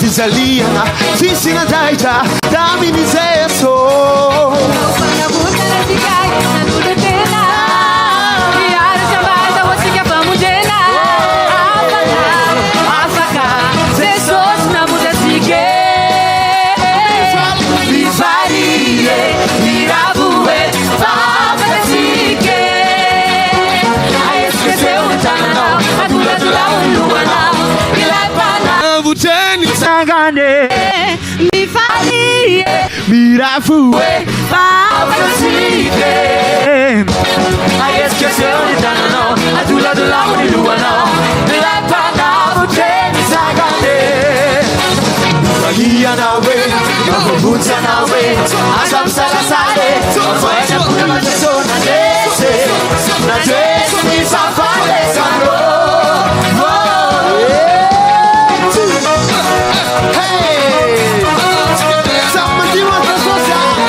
Fizaliana, Cisina Daita, Damini Zeso. Mi faria Mirafue Papacique Ai esqueceu de Tanano A dula do lago de Luano De la Pana Buteni Sagane Magia na we Mabubuta na we Asam Sagasade Mafuena Puna Mateso Na Dese Na Dese Mi Safale Sano Hey! Somebody want to go down.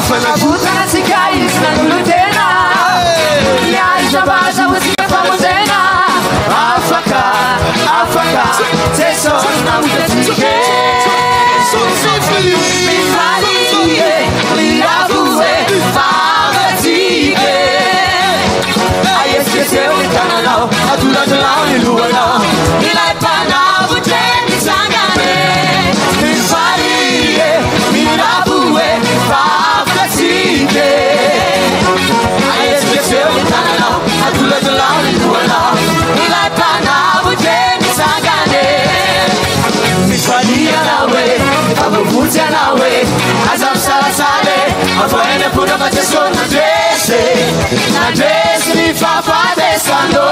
Fanavuta sikai sinanulutena ya shabaza usiye pamozena Africa Africa teso na mutike so fili liabuwe favatike ayes que utanalo atula tala ni luana ilai pana buteni sangane liabuwe favatike ayes que utanalo atula tala ni luana ilai pana buteni sangane Miswalia nawe, abuvutia nawe, azam salasale, avoene puna mateso na dresse mi fa padesando.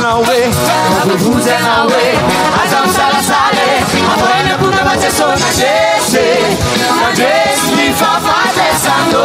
Nawe, abuvuze nawe, azam salasale, avoene puna mateso na dresse mi fa padesando.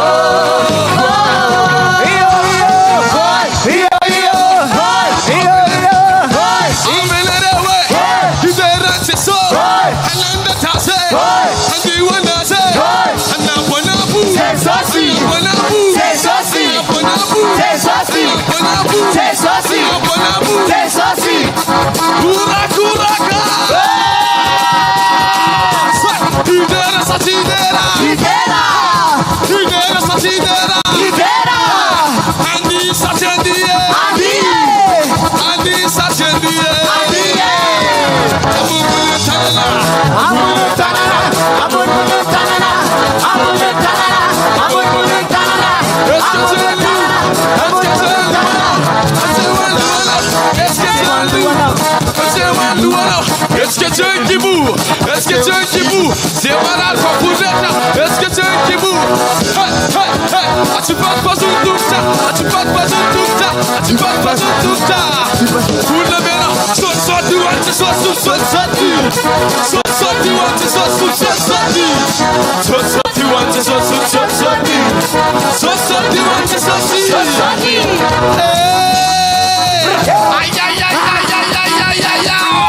Est-ce que tu as un kibou? Est-ce que tu as un kibou? C'est malade pour bouger. Est-ce que tu as un kibou? Tu passes pas sur tout ça. Tu passes pas sur tout ça. Tu passes pas sur tout ça. Tout le monde, soit tu vois, tu sois sous, soit tu vois, tu sois sous, soit tu vois, tu sois sous, soit tu vois, tu sois sous. Aïe aïe aïe aïe aïe aïe aïe aïe aïe.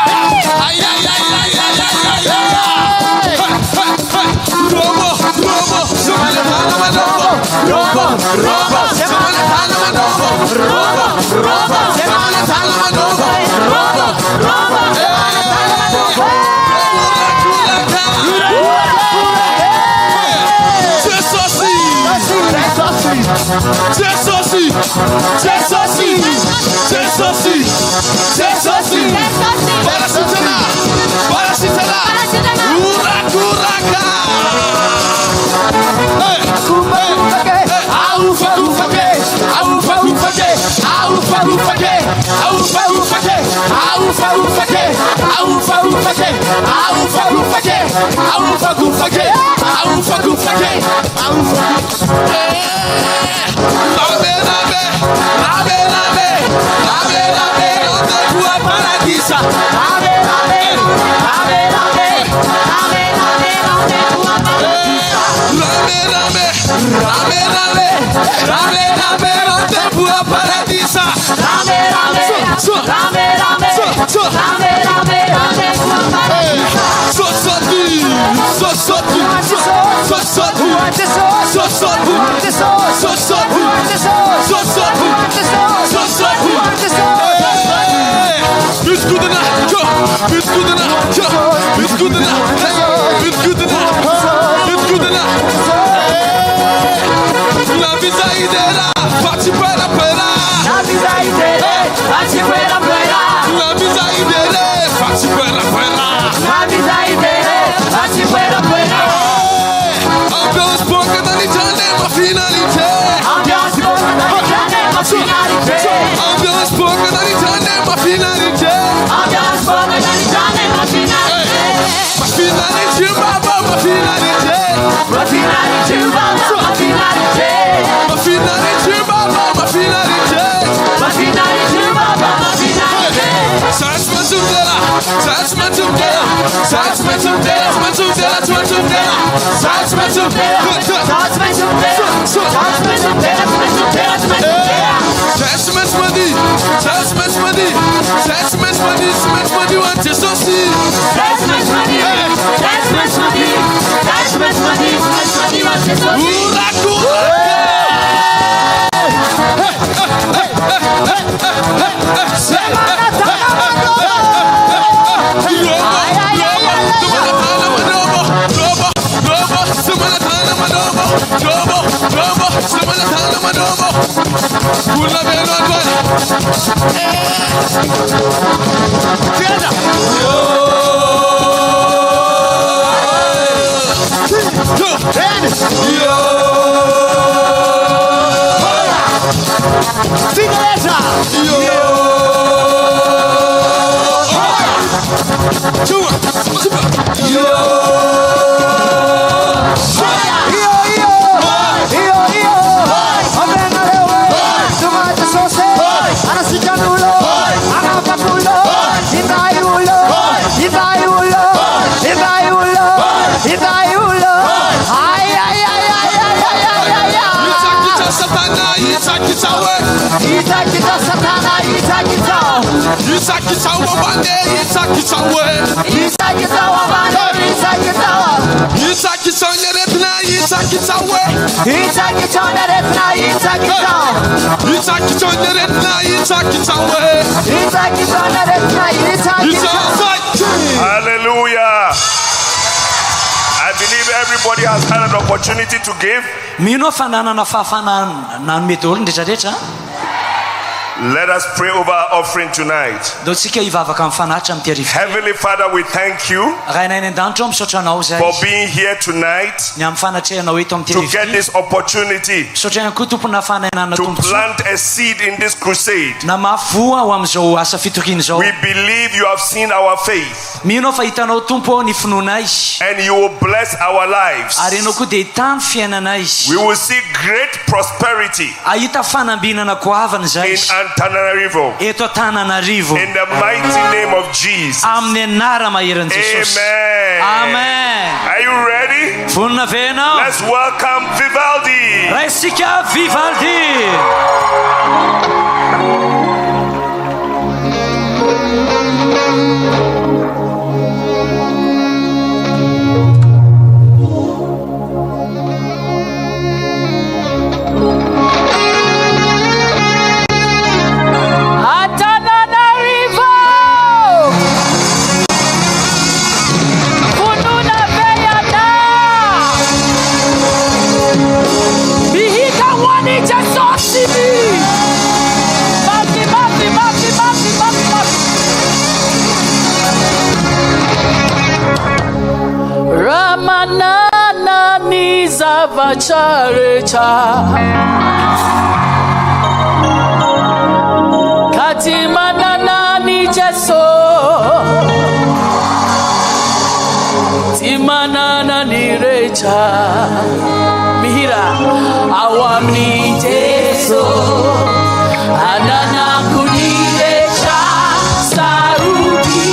fuera, fuera. Na vida idere, faci fuera, fuera. Na vida idere, faci fuera, fuera. Na vida idere, faci fuera, fuera. Ambiance poca d'Italia, ma finalité. Ambiance poca d'Italia, ma finalité. Ambiance poca d'Italia, ma finalité. Ambiance poca d'Italia, ma finalité. Ma finalité, baba, ma finalité. Ma finalité, baba, ma finalité. Ma finalité, baba, ma finalité. Ma finalité, baba, ma finalité. Touch my tutela, touch my tutela, touch my tutela, my tutela, touch my tutela, touch my tutela, Touch my tutela, touch my tutela, my tutela, my tutela. touch my money, touch my money, touch my money, touch money, want to see. Touch my money, touch my money, touch my money, touch money, want to see. Hallelujah. I believe everybody has had an opportunity to give. Let us pray over our offering tonight. Heavenly Father, we thank you for being here tonight to get this opportunity to plant a seed in this crusade. We believe you have seen our faith and you will bless our lives. We will see great prosperity in Antananarivo. In the mighty name of Jesus. Amen. Are you ready? Let's welcome Vivaldi. Ramanana Nizavacharecha Katimanana Nijeso Timanana Nirecha Mihira Awamni Jeso Anana Kunirecha Saruki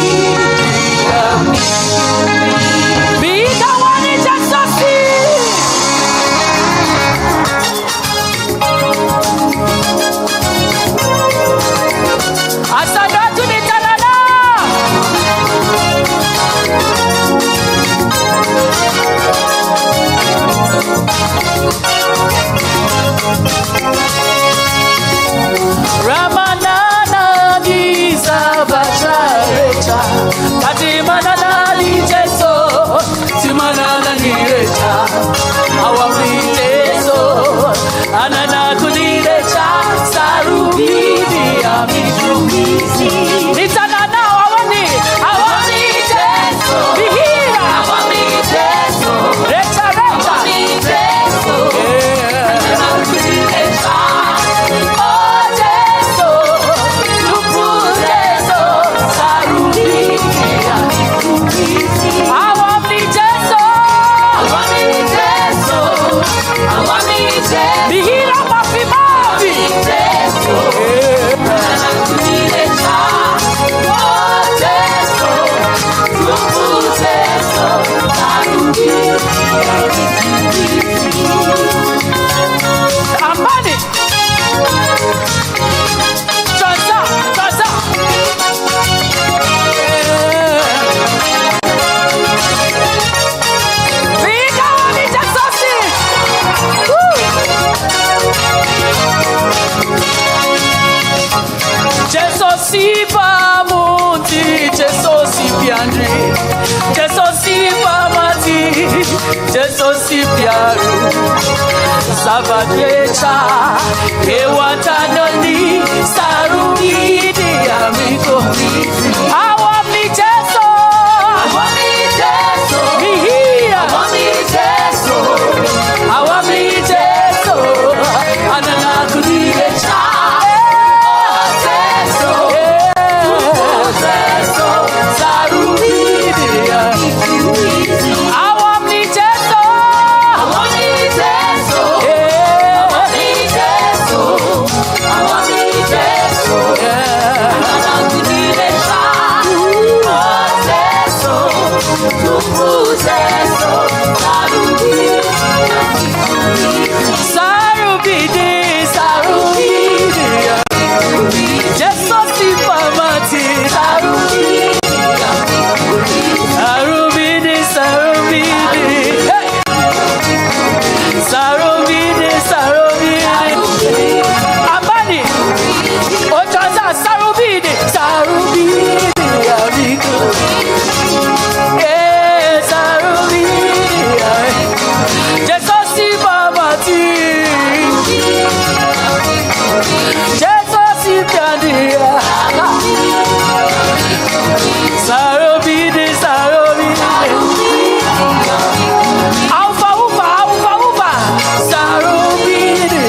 Rama Jesu si piaru Sabadecha Ewatanoni Sarubidi amigo Awami Jesu Awami Jesu Mihia Awami Jesu Awami Jesu Anana kudirecha Jesu Jesu Sarubidi Awami Jesu Awami Jesu Awami Jesu Awami Jesu Anana kudirecha Jesu Jesu Sarubidi Sarubidi Jesus Ipamati Sarubidi Sarubidi Sarubidi Sarubidi Sarubidi Abani Ochaza Sarubidi Sarubidi amigo Sarubidi Jesus Ipamati Jesus Ipamati Sarubidi Sarubidi Alpha Upa Alpha Upa Sarubidi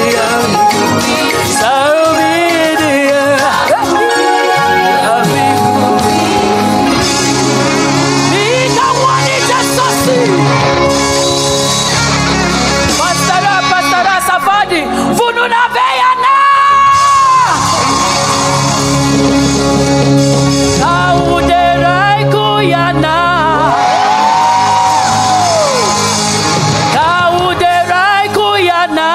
Sarubidi Nika wani Jesusi Pastara Safadi Fununa Beyana Kauderai Kuyana Kauderai Kuyana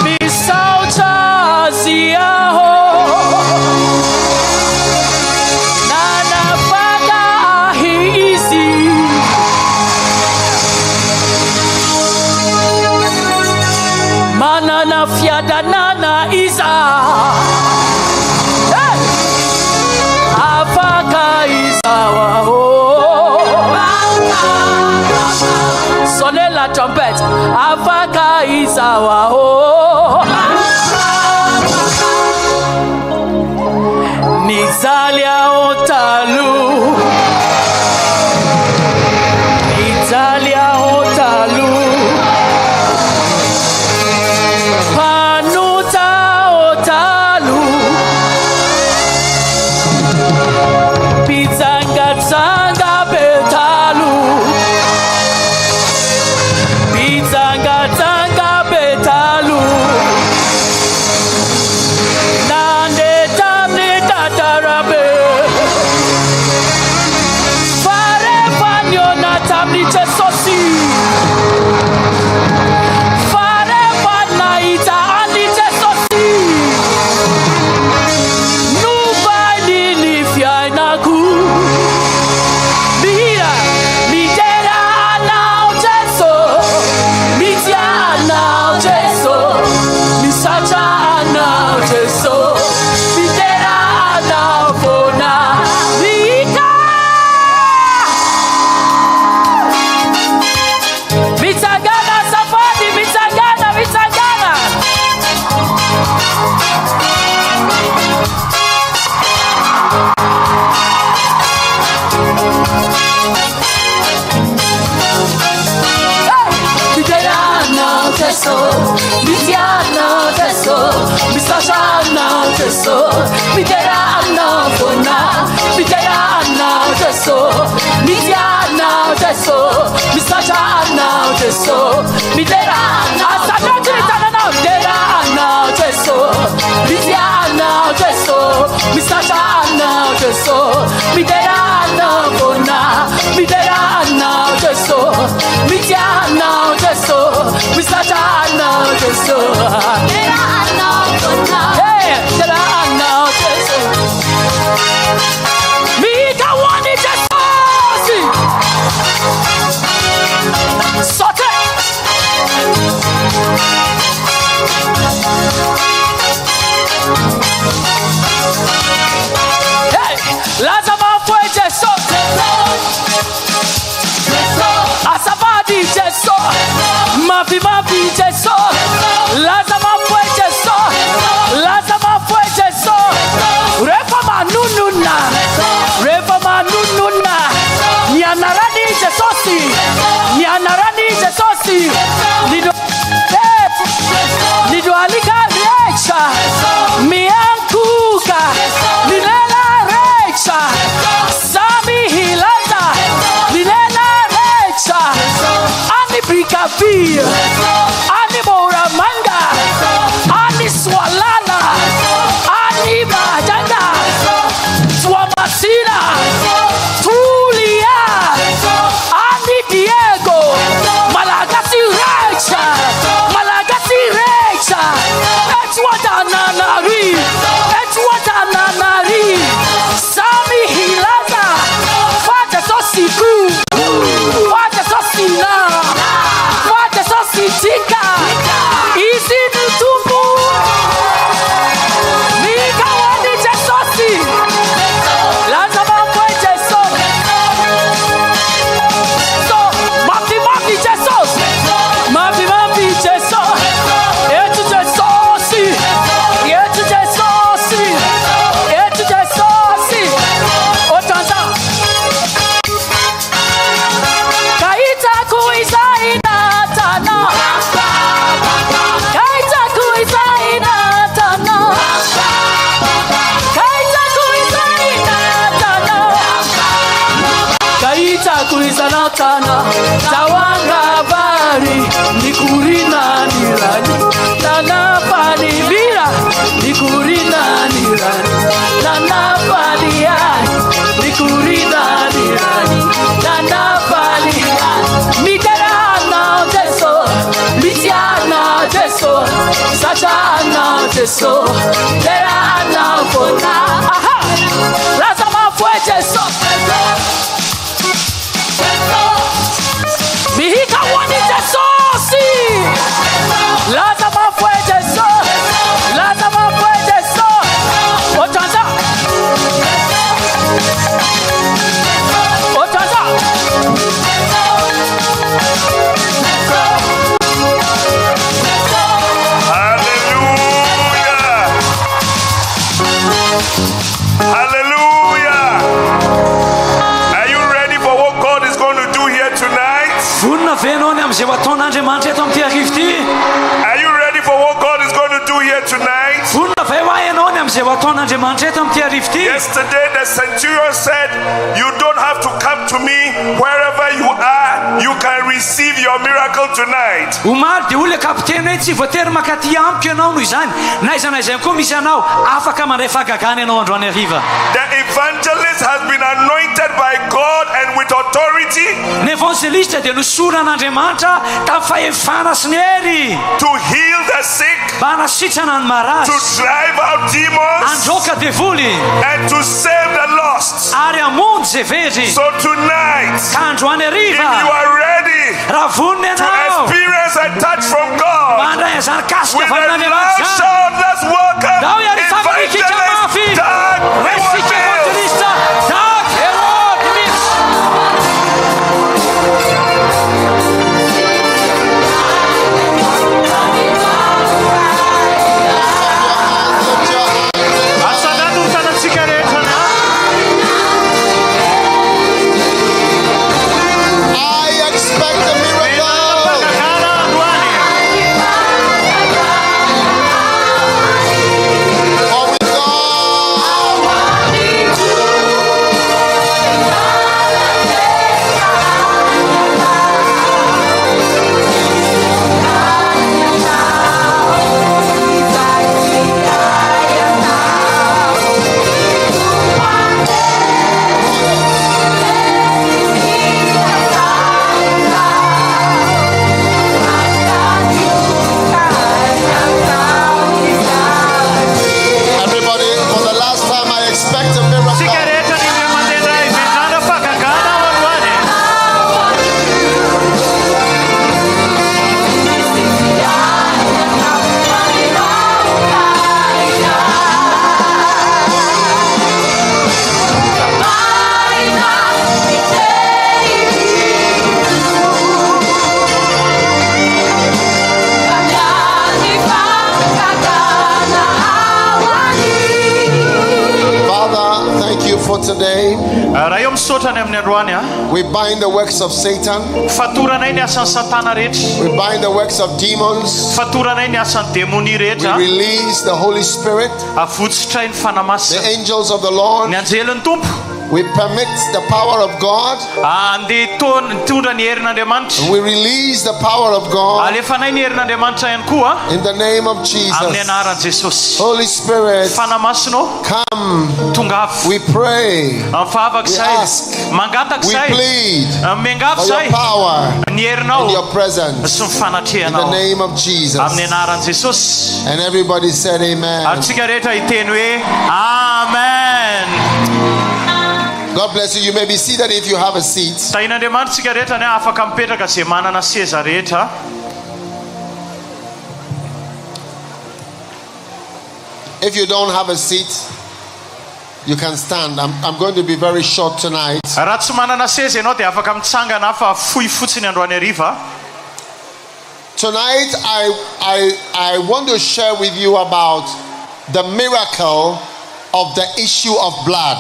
Misaucha Siaho Nana Faka Ahisi Manana Fiada Nana Isa Afaka Isawa Sonne la trompette Afaka Isawa Nizalia Otalu Nizalia Otalu Panuta Otalu Pizanga Zanga Betalu Pizanga Zanga Betalu Nande Tamni Tatarabe Fare Fanyo Natamni Chesosi Fare Fanaita Andi Chesosi Nubali Lifianaku Mira Midera now Jeso Mitia now Jeso Misacha now Jeso Midera now Fona Mika Mitagana Safadi Mitagana Mitagana Midera Jesu, Mitiana Jesu, Misashana Jesu, Miterana Fona, Miterana Jesu, Mitiana Jesu, Misashana Jesu, Miterana Satanana, Miterana Jesu, Mitiana Jesu, Misashana Jesu, Miterana Fona, Miterana Jesu, Mitiana Jesu, Misashana Jesu, Miterana Fona, Miterana Jesu, Mika wani Jesu, Sote. Hey, Lazama fue Jesu. ani Moramanga, ani Swalala, ani Majanda, Swamasina, Tulia, ani Diego, Malagasi Recha, Malagasi Recha, Etwadananari, Etwadananari, Sami Hilaza, Fata Sosiku, Fata Sosina, Fata Sositika, Easy Nutumbu, Mika Wani Jesosi, Lazama Fue Jesos, so Mafi Mafi Jesos, Mafi Mafi Jesos, Etu Jesosi, Etu Jesosi, Etu Jesosi, Otanza. Kaita kuisa inatana, Kaita kuisa inatana, Kaita kuisa inatana, Kaita kuisa inatana, Tawanga bari nikurina nirani, Nana pani vira nikurina nirani, Nana pani ai nikurina nirani, Nana pani ai Mikarana teso, Litiana teso, Satana teso, Terana fona. Aha, Lazama fue teso. Mihika wani teso si. Lazama fue teso, Lazama fue teso. Otanza, Otanza. Hallelujah. Are you ready for what God is going to do here tonight? Vonina venao am'izay ho ataon'Andriamanitra eto amin'ity hariva ity. Are you ready for what God is going to do here tonight? Vonina ve ho ianao am'izay ho ataon'Andriamanitra eto amin'ity hariva ity. Yesterday the centurion said, you don't have to come to me. Wherever you are, you can receive your miracle tonight. Omary dia olona kapiteny hoe tsy voatery makaty amiko ianao noho izany. Naiza koa misy anao afaka mandray fahagagana ianao androany hariva. The evangelist has been anointed by God and with authority. Ny evangelista dia nosoran'Andriamanitra tamin'ny fahefana sy ny hery to heal the sick, mba hanasitrana ny to marasy, drive out demons, handroaka devoly and to save the lost. ary hamonjy zay very. So tonight, Ka androany if hariva you are ready raha vonona to ianao experience a touch from God, mba handray an'izany kasika with avy a loud amin'Andriamanitra zany, shout, let's welcome dao iarifamikika mafy Evangelist Doug resika Mills. evangelista Doug Herod Mills. I expect a miracle. For with everybody, for the last time, I expect a miracle. Father, thank you for today. We bind the works of Satan. We bind the works of demons. We release the Holy Spirit, the angels of the Lord, We permit the power of God. We release the power of God in the name of Jesus. Holy Spirit, come. We pray. We ask. We plead for your power and your presence in the name of Jesus. And everybody said amen. Amen. God bless you. You may be seated if you have a seat. If you don't have a seat, you can stand. I'm going to be very short tonight. Tonight I want to share with you about the miracle of the issue of blood.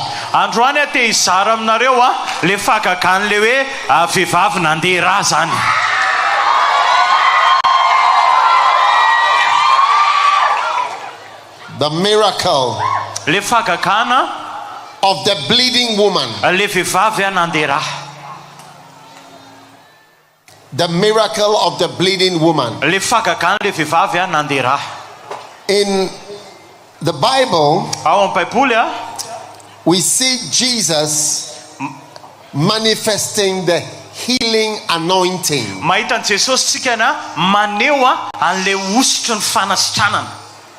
The miracle of the bleeding woman. The miracle of the bleeding woman. In the Bible, we see Jesus manifesting the healing anointing.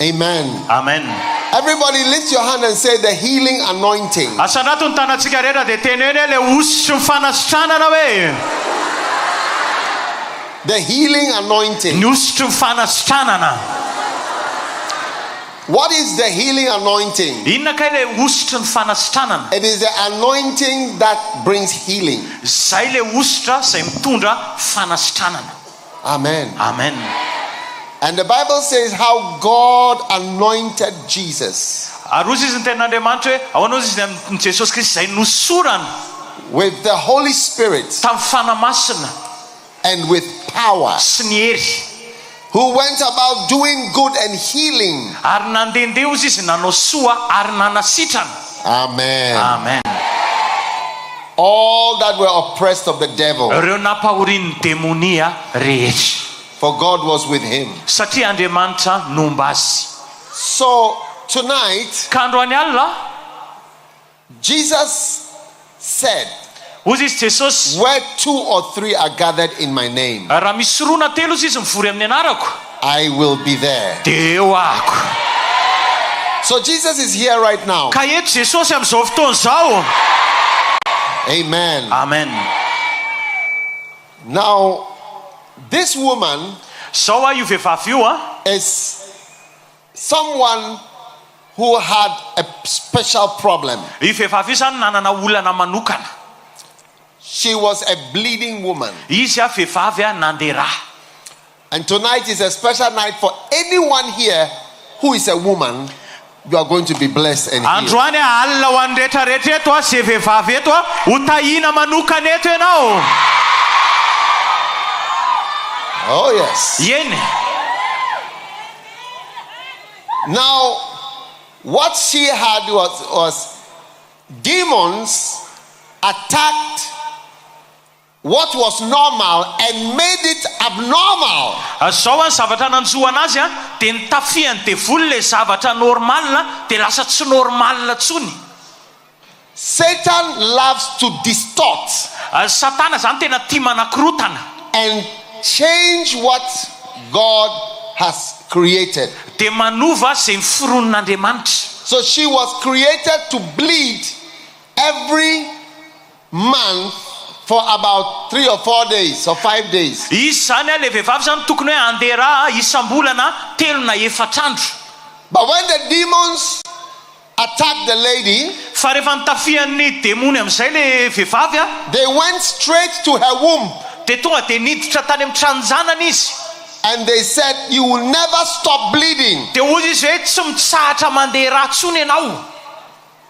Amen. Amen. Everybody lift your hand and say the healing anointing. The healing anointing. What is the healing anointing? It is the anointing that brings healing. Amen. Amen. And the Bible says how God anointed Jesus with the Holy Spirit and with power, who went about doing good and healing. Amen. Amen. All that were oppressed of the devil, for God was with him. So tonight, Jesus said, where 2 or 3 are gathered in my name, I will be there. So Jesus is here right now. Amen. Amen. Now, this woman is someone who had a special problem. She was a bleeding woman. And tonight is a special night for anyone here who is a woman. You are going to be blessed and healed. Oh yes. Now, what she had was demons attacked what was normal and made it abnormal. Satan loves to distort and change what God has created. So she was created to bleed every month for about 3 or 4 days or 5 days. But when the demons attacked the lady, they went straight to her womb. And they said, you will never stop bleeding.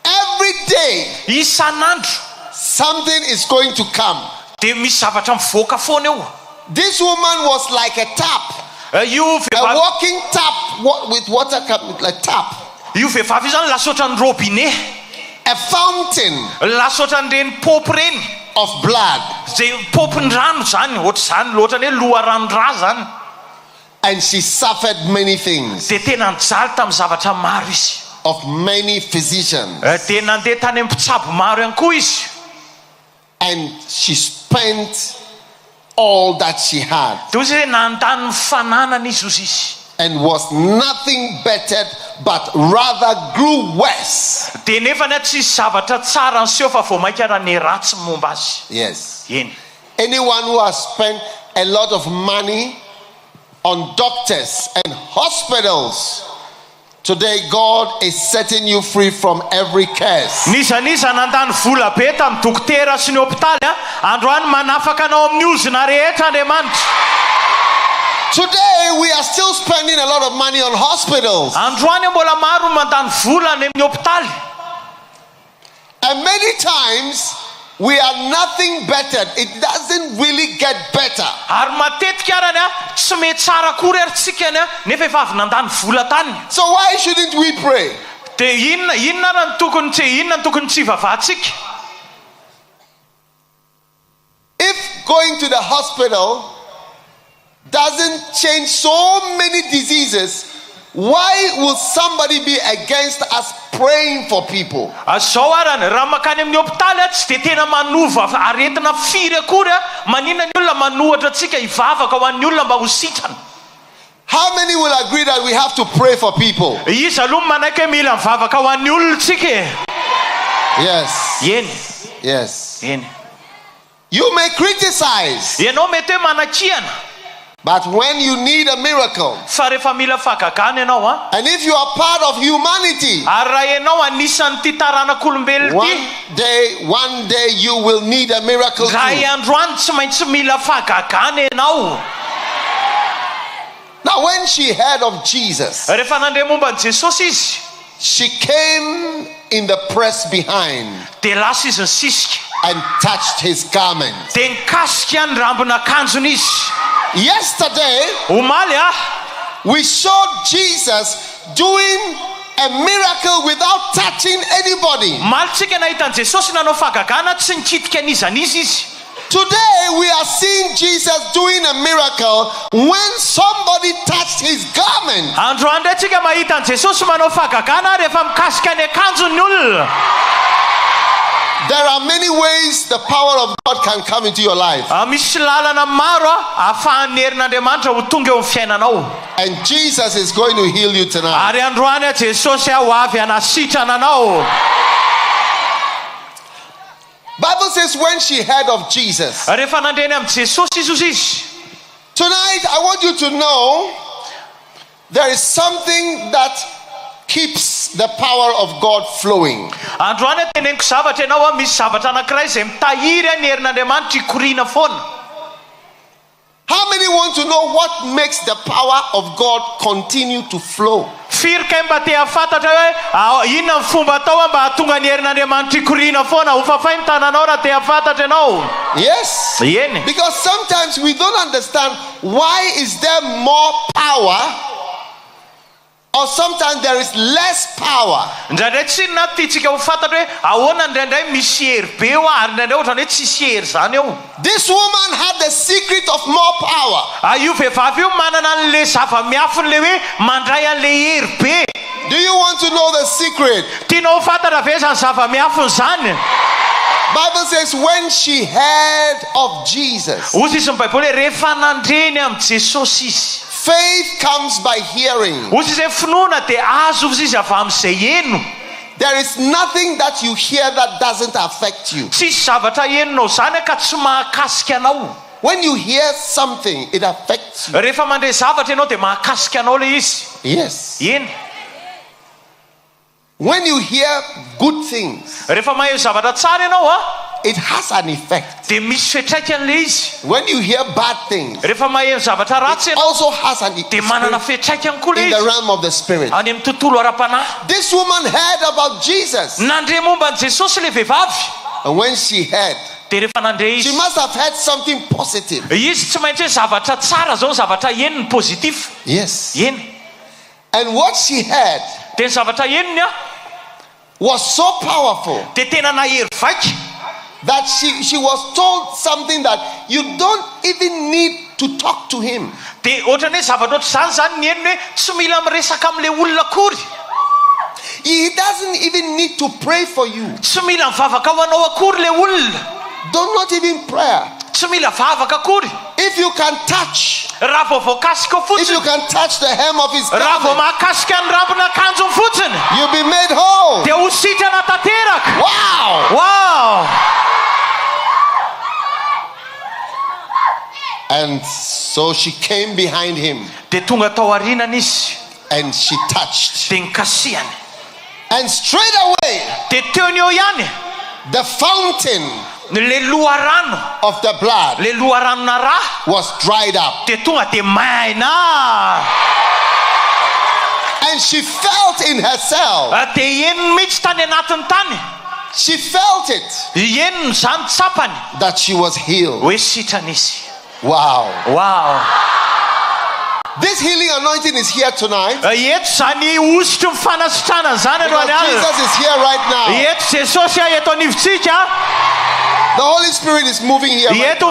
Every day something is going to come. This woman was like a tap, a walking tap with water, a tap, a a fountain of blood. And she suffered many things of many physicians. And she spent all that she had and was nothing bettered, but rather grew worse. Yes. Anyone who has spent a lot of money on doctors and hospitals, today God is setting you free from every curse. Today we are still spending a lot of money on hospitals. And many times we are nothing better. It doesn't really get better. So why shouldn't we pray? If going to the hospital doesn't change so many diseases, why will somebody be against us praying for people? How many will agree that we have to pray for people? Yes. Yes. You may criticize, but when you need a miracle, and if you are part of humanity, one day you will need a miracle too. Now when she heard of Jesus, she came in the press behind and touched his garment. Yesterday, we saw Jesus doing a miracle without touching anybody. Today, we are seeing Jesus doing a miracle when somebody touched his garment. There are many ways the power of God can come into your life. And Jesus is going to heal you tonight. Bible says when she heard of Jesus. Tonight I want you to know there is something that keeps the power of God flowing. How many want to know what makes the power of God continue to flow? Yes. Because sometimes we don't understand why is there more power, or sometimes there is less power. This woman had the secret of more power. Do you want to know the secret? Bible says when she heard of Jesus. Faith comes by hearing. There is nothing that you hear that doesn't affect you. When you hear something, it affects you. Yes. When you hear good things, it has an effect. When you hear bad things, it also has an effect in the realm of the spirit. This woman heard about Jesus, and when she heard, she must have heard something positive. Yes. And what she heard was so powerful that she was told something that you don't even need to talk to him. He doesn't even need to pray for you. Do not even pray. If you can touch, if you can touch the hem of his garment, you'll be made whole. Wow. And so she came behind him and she touched, and straight away the fountain of the blood was dried up, and she felt in herself, she felt it, that she was healed. Wow. This healing anointing is here tonight. Jesus is here right now. The Holy Spirit is moving here right now.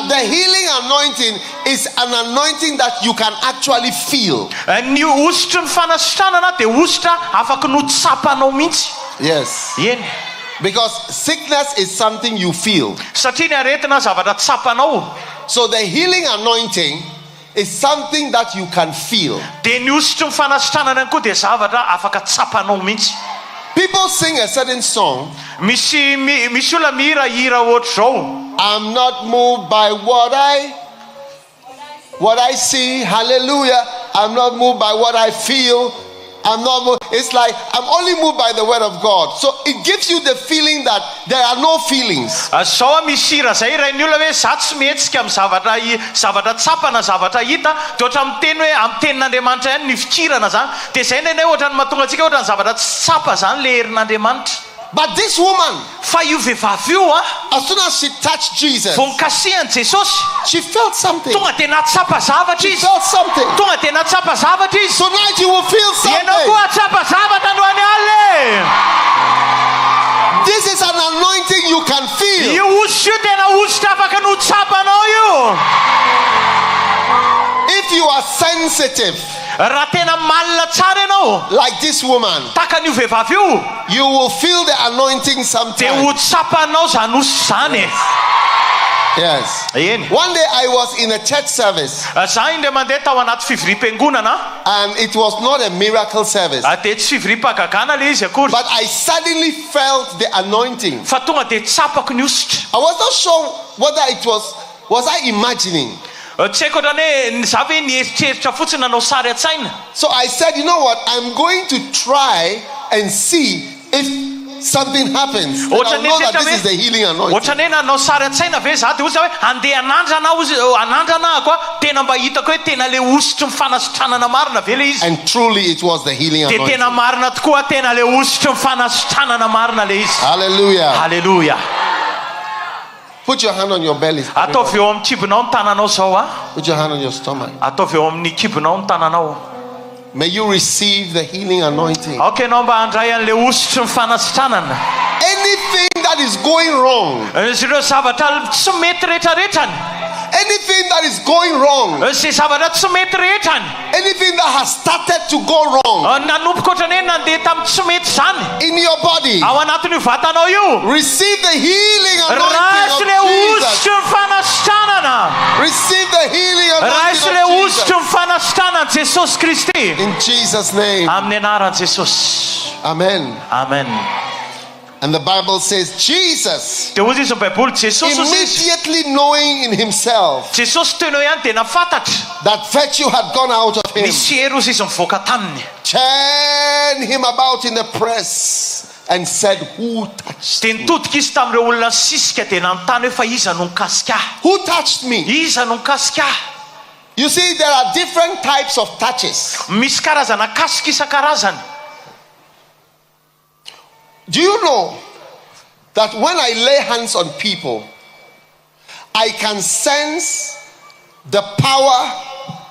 The healing anointing is an anointing that you can actually feel. Yes. Because sickness is something you feel. So the healing anointing is something that you can feel. People sing a certain song. I'm not moved by what I see. Hallelujah. I'm not moved by what I feel. I'm not moved. It's like I'm only moved by the word of God. So it gives you the feeling that there are no feelings. But this woman, as soon as she touched Jesus, she felt something. She felt something. Tonight you will feel something. This is an anointing you can feel. If you are sensitive, like this woman, you will feel the anointing sometimes. Yes. One day I was in a church service, and it was not a miracle service, but I suddenly felt the anointing. I was not sure whether it was I imagining. So I said, you know what, I'm going to try and see if something happens. I know that this is the healing anointing. And truly it was the healing anointing. Hallelujah. Hallelujah. Put your hand on your belly. Put your hand on your stomach. May you receive the healing anointing. Anything that is going wrong, anything that is going wrong, anything that has started to go wrong in your body, receive the healing anointing of Jesus. Receive the healing anointing of Jesus. In Jesus' name. Amen. Amen. And the Bible says Jesus, immediately knowing in himself that virtue had gone out of him, turned him about in the press and said, who touched me? Who touched me? You see, there are different types of touches. Do you know that when I lay hands on people, I can sense the power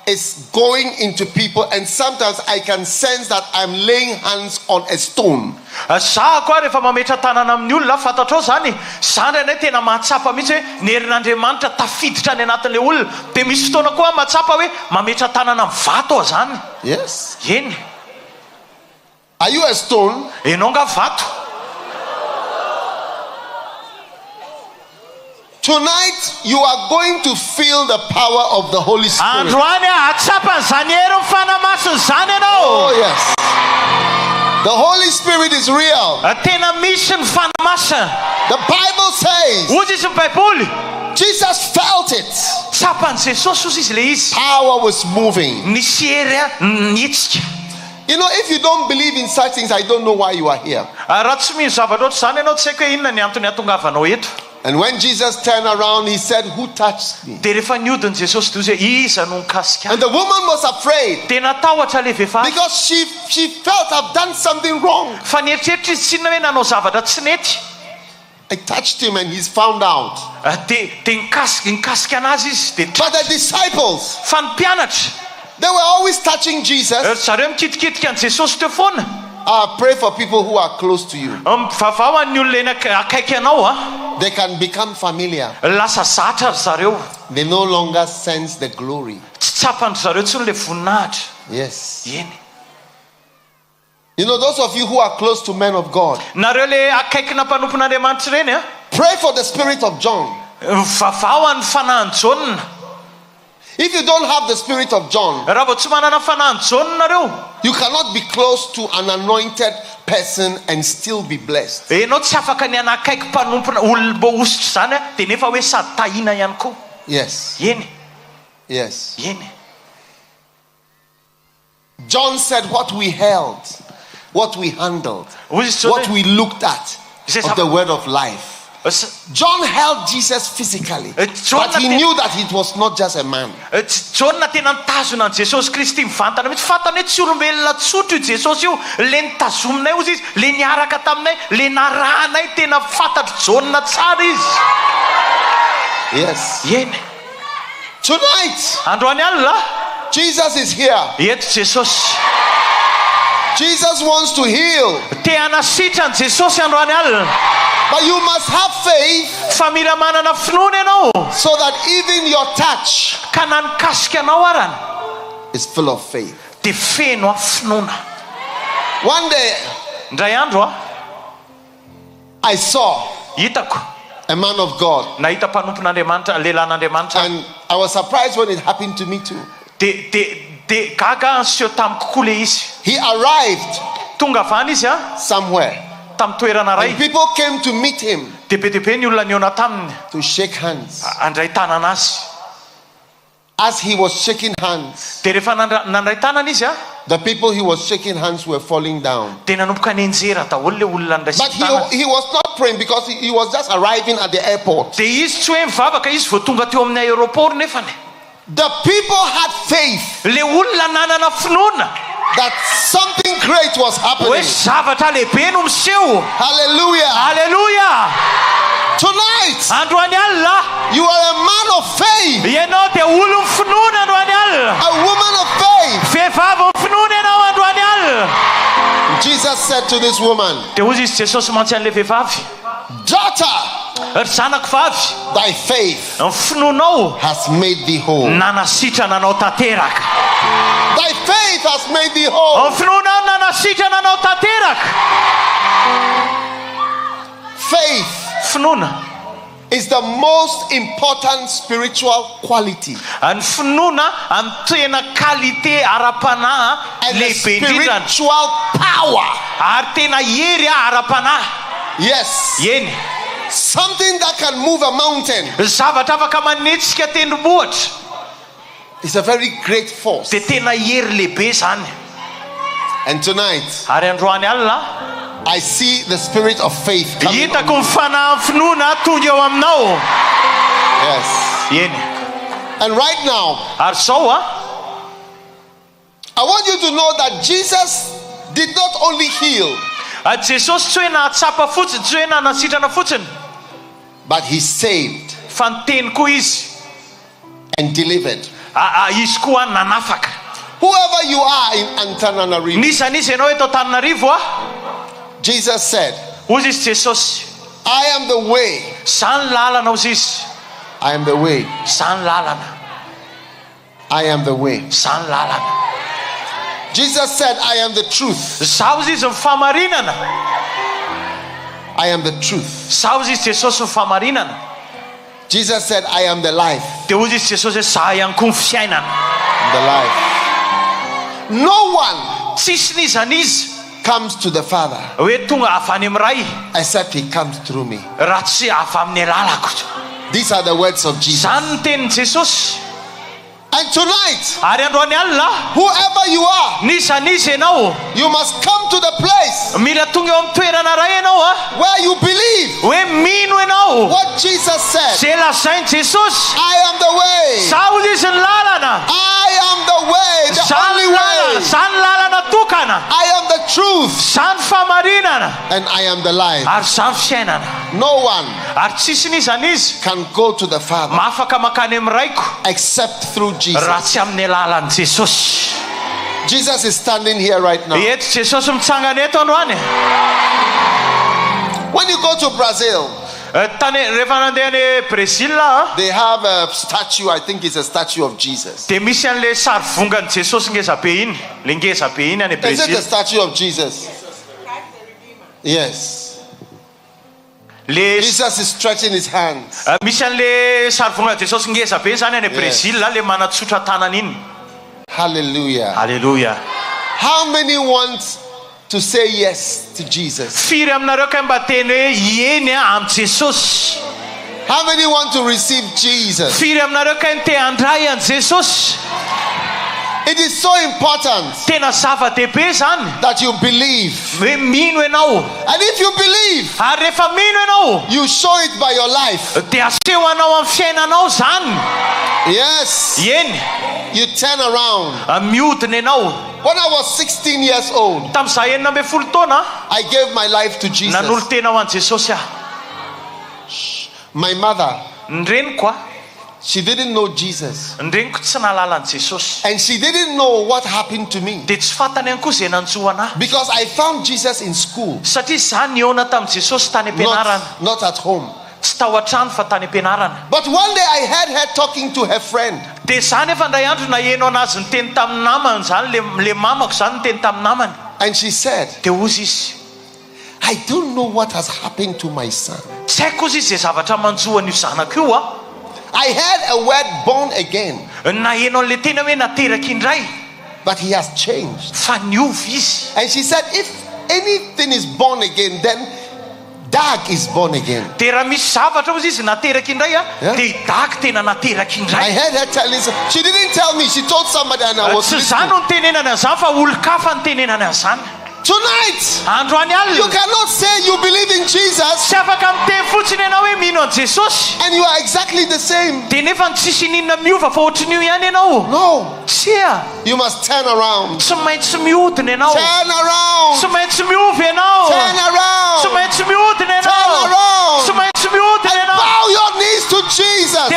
is going into people, and sometimes I can sense that I'm laying hands on a stone. Za koa rehefa mametra tanana amin'ny olona fatatrao zany indray tena mahatsapa mihitsy hoe ny herin'Andriamanitra tafiditra any anatin'ilay olona. Dia misy fotoana koa mahatsapa hoe mametra tanana amin'ny vato zany. Yes. Eny. Are you a stone? Ianao nga vato? Tonight you are going to feel the power of the Holy Spirit. Oh yes. The Holy Spirit is real. The Bible says Jesus felt it. Power was moving. You know, if you don't believe in such things, I don't know why you are here. And when Jesus turned around, he said, "Who touched me?" And the woman was afraid because she felt I've done something wrong. I touched him and he's found out. But the disciples, they were always touching Jesus. Pray for people who are close to you. They can become familiar. They no longer sense the glory. Yes. You know, those of you who are close to men of God, pray for the spirit of John. If you don't have the spirit of John, you cannot be close to an anointed person and still be blessed. Yes. Yes. John said what we held, what we handled, what we looked at of the word of life. John held Jesus physically, but he knew that it was not just a man. Yes. Tonight, Jesus is here. Jesus wants to heal. But you must have faith so that even your touch is full of faith. One day, I saw a man of God, and I was surprised when it happened to me too. He arrived somewhere, and people came to meet him to shake hands. As he was shaking hands, the people he was shaking hands were falling down. But he was not praying because he was just arriving at the airport. The people had faith that something great was happening. Hallelujah. Tonight, you are a man of faith, a woman of faith. Jesus said to this woman, "Daughter, thy faith has made thee whole." Thy faith has made thee whole. Faith is the most important spiritual quality. And spiritual power. Yes. Something that can move a mountain. It's a very great force. And tonight, I see the spirit of faith coming on. Yes. And right now, I want you to know that Jesus did not only heal, but he saved and delivered. Izy koa nanafaka. Whoever you are in Antananarivo. Nisy ianao eto Antananarivo Jesus said, hozy izy Jesosy, I am the way. Zany lalana hozy izy. I am the way. Zany lalana. I am the way. Zany lalana. Jesus said, I am the truth. Zaho izy mifamarinana. I am the truth. Zaho izy Jesosy mifamarinana. Jesus said, I am the life. Dia hozy izy Jesosy zaho ihany koa ny fiainana. The life. No one tsisy nizany izy comes to the Father hoe tonga avy any amin'ny ray except he comes through me. Raha tsy avy amin'ny alalako. These are the words of Jesus. Zany ny tenin'i Jesosy. And tonight, ary androany alina, whoever you are, nisanizy ianao, you must come to the place mila tonga eo amin'ny toerana ray ianao where you believe hoe mino ianao what Jesus said. zay lazainy Jesosy. I am the way. Zaho izy ny lalana. I am the way, the only way. Zany lalana tokana. I am the truth. Zany famarinana. And I am the life. Ary zany fiainana. No one ary tsisy nizany izy can go to the Father mahafaka makany amin'ny raiko except through Jesus. raha tsy amin'ny alalan'i Jesosy. Jesus is standing here right now. Eto Jesosy mitsangana eto androany. When you go to Brazil, rehefa nandeha any Brésil, they have a statue, I think it's a statue of Jesus. Dia misy an'le sary vongan'i Jesosy ngeza be iny, le ngeza be iny any Brésil. Is it the statue of Jesus? Yes. Jesus is stretching his hands. Misy an'le sary vongan'i Jesosy ngeza be zany any Brésil, le manatsotra tanany iny. Hallelujah. Hallelujah. How many want to say yes to Jesus? Firy aminareo ka mba teny hoe ieny amin'ny Jesosy. How many want to receive Jesus? Firy aminareo ka te handray an Jesosy. It is so important tena zava-dehibe zany that you believe. Hoe mino ianao. And if you believe, ary rehefa mino ianao, you show it by your life. Dia aseho anao amin'ny fiainanao zany. Yes. Eny. You turn around. Mihodina ianao. When I was 16 years old, tamin'izaho 19 taona, I gave my life to Jesus. Nanolo tena ho an Jesosy aho. My mother, ny reniko she didn't know Jesus. Ny reniko tsy nahalala an Jesosy. And she didn't know what happened to me. Dia tsy fantany ihany koa izay nanjoa anahy. Because I found Jesus in school. Satria izaho nihaona tamin'i Jesosy tany am-pianarana. Not at home. Tsy tao an-trano fa tany am-pianarana. But one day I heard her talking to her friend. Dia zany efa indray andro naheno anazy niteny tamin'ny namany zany, le mamako zany niteny tamin'ny namany. And she said, dia hozy izy, I don't know what has happened to my son. Tsy haiko izy izay zavatra manjoan'io zanako io I heard a word born again. Naheno an'le tena hoe nateraka indray. But he has changed. Fa niovy izy. And she said, if anything is born again, then Dag is born again. Dia raha misy zavatra hozy izy nateraka indray dia Dag tena nateraka indray. I heard her telling, she didn't tell me, she told somebody and I was listening. Tsy zany no nitenenana an'izany fa olo-kafa nitenenana an'izany. Tonight, you cannot say you believe in Jesus and you are exactly the same. No. You must turn around. Turn around. Turn around. Turn around. And bow your knees to Jesus.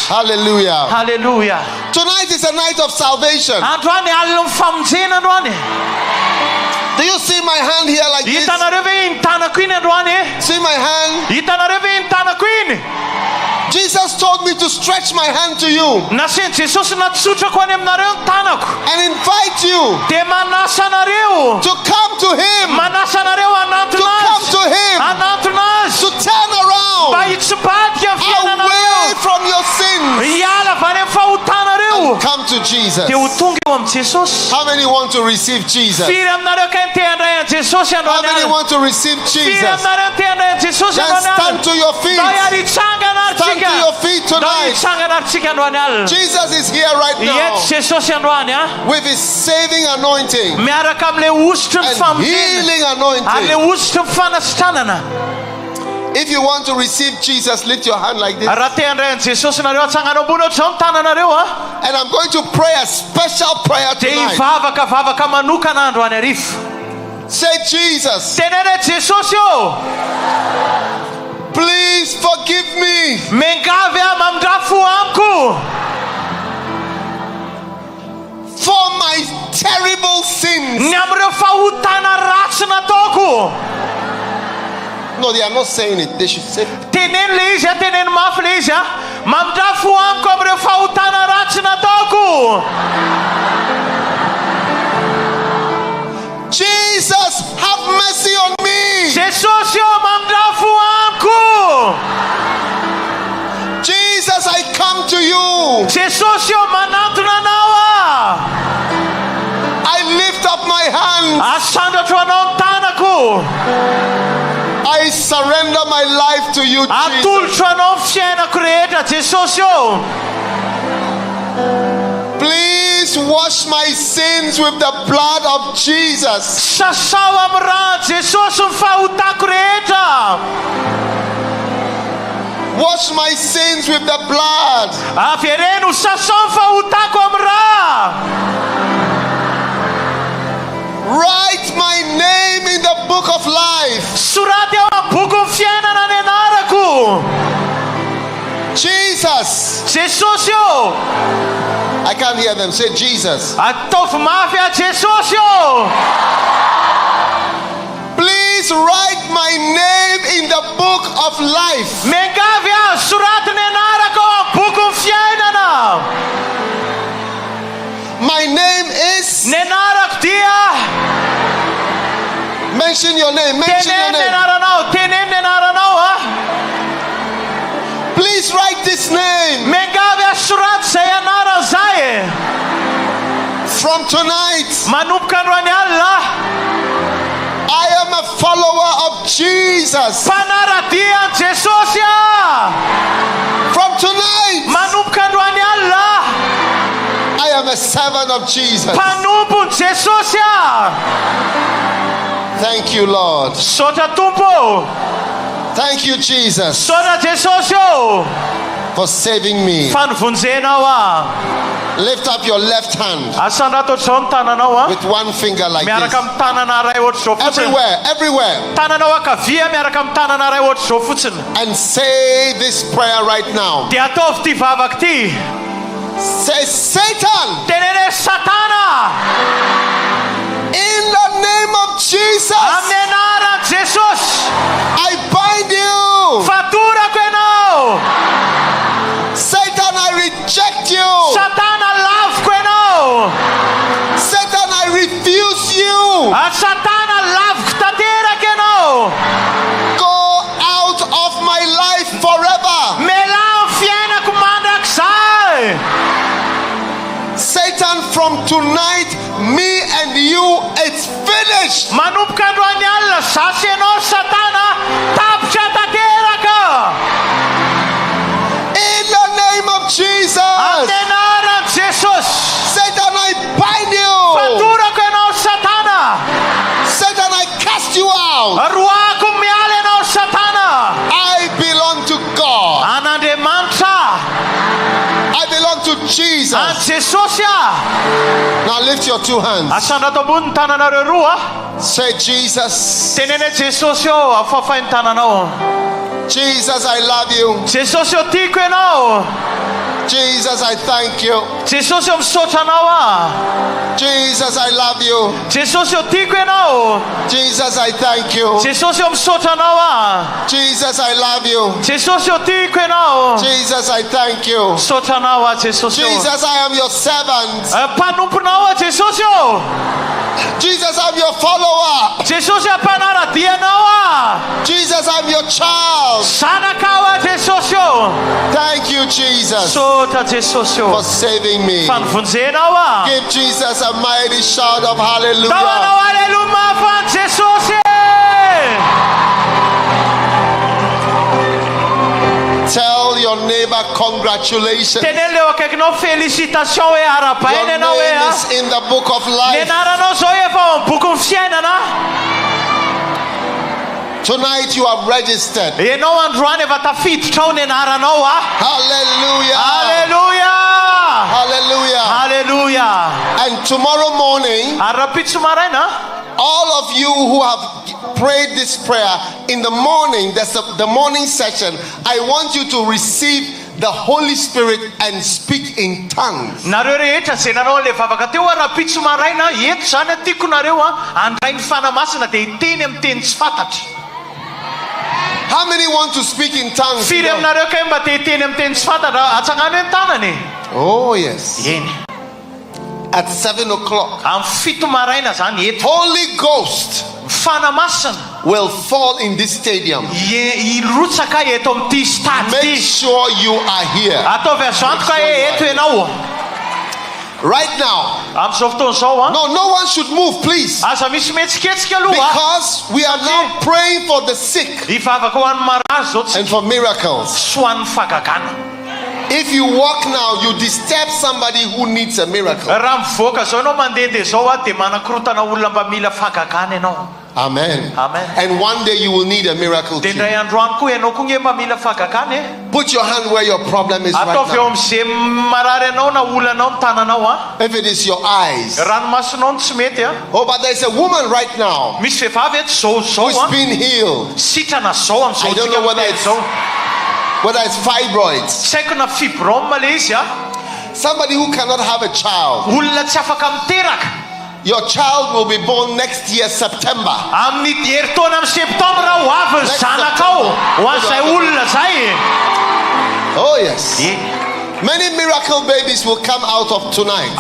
Hallelujah. Hallelujah. Tonight is a night of salvation. Do you see my hand here like this? See my hand? Jesus told me to stretch my hand to you and invite you to come to Him, to turn around away from your sins and come to Jesus. How many want to receive Jesus? How many want to receive Jesus? Then stand to your feet. Stand to your feet tonight. Jesus is here right now with His saving anointing and healing anointing. If you want to receive Jesus, lift your hand like this. And I'm going to pray a special prayer tonight. Say, Jesus, please forgive me. For my terrible sins. No, they are not saying it. They should say it. Jesus, have mercy on me. Jesus, I come to you. I lift up my hands. I surrender my life to you, Jesus. Please wash my sins with the blood of Jesus. Wash my sins with the blood. Write my name in the book of life. Jesus. I can't hear them. Say Jesus. Please write my name in the book of life. My name is. Mention your name. Mention your name. Please write this name. From tonight, I am a follower of Jesus. From tonight, I am a servant of Jesus. Thank you, Lord. Thank you, Jesus, for saving me. Lift up your left hand with one finger like this. Everywhere. And say this prayer right now. Say, Satan, in the name of Jesus, I bind you. Satan, I reject you. Satan, I refuse you. Go out of my life forever. Satan, from tonight, me and you, it's finished. In the name of Jesus. Satan, I bind you. Satan, I cast you out. I belong to God. I belong to Jesus. Now lift your two hands. Say, Jesus. Jesus, I love you. Jesus, I thank you. Jesus, I love you. Jesus, I thank you. Jesus, I love you. Jesus, I thank you. Jesus, I am your servant. Jesus, I'm your follower. Jesus, I'm your child. Thank you, Jesus, for saving me. Give Jesus a mighty shout of hallelujah. Tell your neighbor congratulations. Your name is in the book of life. Tonight you are registered. Hallelujah. Hallelujah. Hallelujah. And tomorrow morning, all of you who have prayed this prayer in the morning, that's the morning session, I want you to receive the Holy Spirit and speak in tongues. Nareo rehetra zay nanao le vavaka teo raha-pitso maraina eto zany atiako nareo andray ny fanamasina dia hiteny amin'ny teny tsy fantatry. How many want to speak in tongues? Firy aminareo kay mba te hiteny amin'ny teny tsy fantatra atsangany ny tanany. Oh yes. Eny. At 7 o'clock. Amin'ny 7 maraina zany eto. Holy Ghost fanamasina will fall in this stadium. Irotsaka eto amin'ity stade. Make sure you are here. Ataovy azo antoka eto ianao. Right now. No one should move, please. Because we are now praying for the sick and for miracles. If you walk now, you disturb somebody who needs a miracle. Amen. Amen. And one day you will need a miracle too. Put your hand where your problem is right now. If it is your eyes. Oh, but there's a woman right now who's been healed. I don't know whether it's fibroids. Somebody who cannot have a child. Your child will be born next year, September. Oh yes. Many miracle babies will come out of tonight.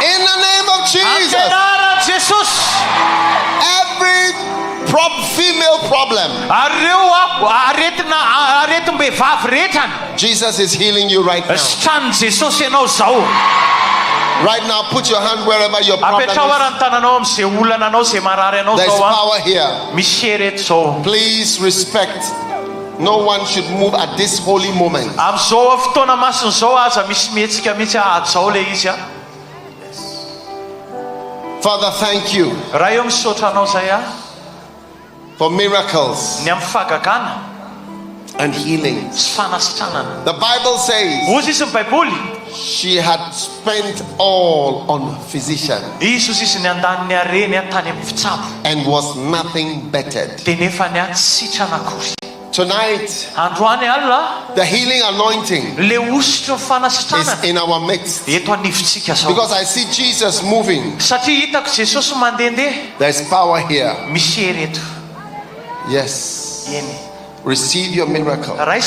In the name of Jesus. Every female problem. Jesus is healing you right now. Right now, put your hand wherever your problem is. There's power here. Please respect. No one should move at this holy moment. Father, thank you for miracles and healings. The Bible says she had spent all on physician and was nothing bettered. Tonight, the healing anointing is in our midst. Because I see Jesus moving. There's power here. Yes. Receive your miracle. Now,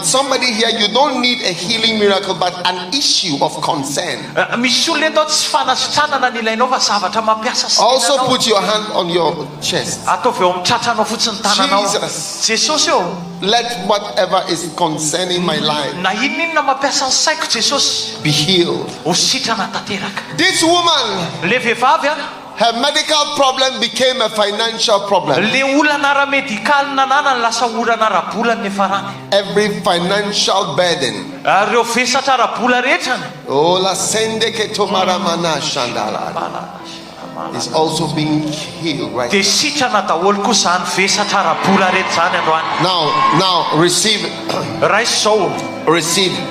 somebody here, you don't need a healing miracle, but an issue of concern. Also, put your hand on your chest. Jesus, let whatever is concerning my life be healed. This woman, her medical problem became a financial problem. Every financial burden. Oh, la sende ke tomara mana shandala is also being healed right now. Receive it. Receive it.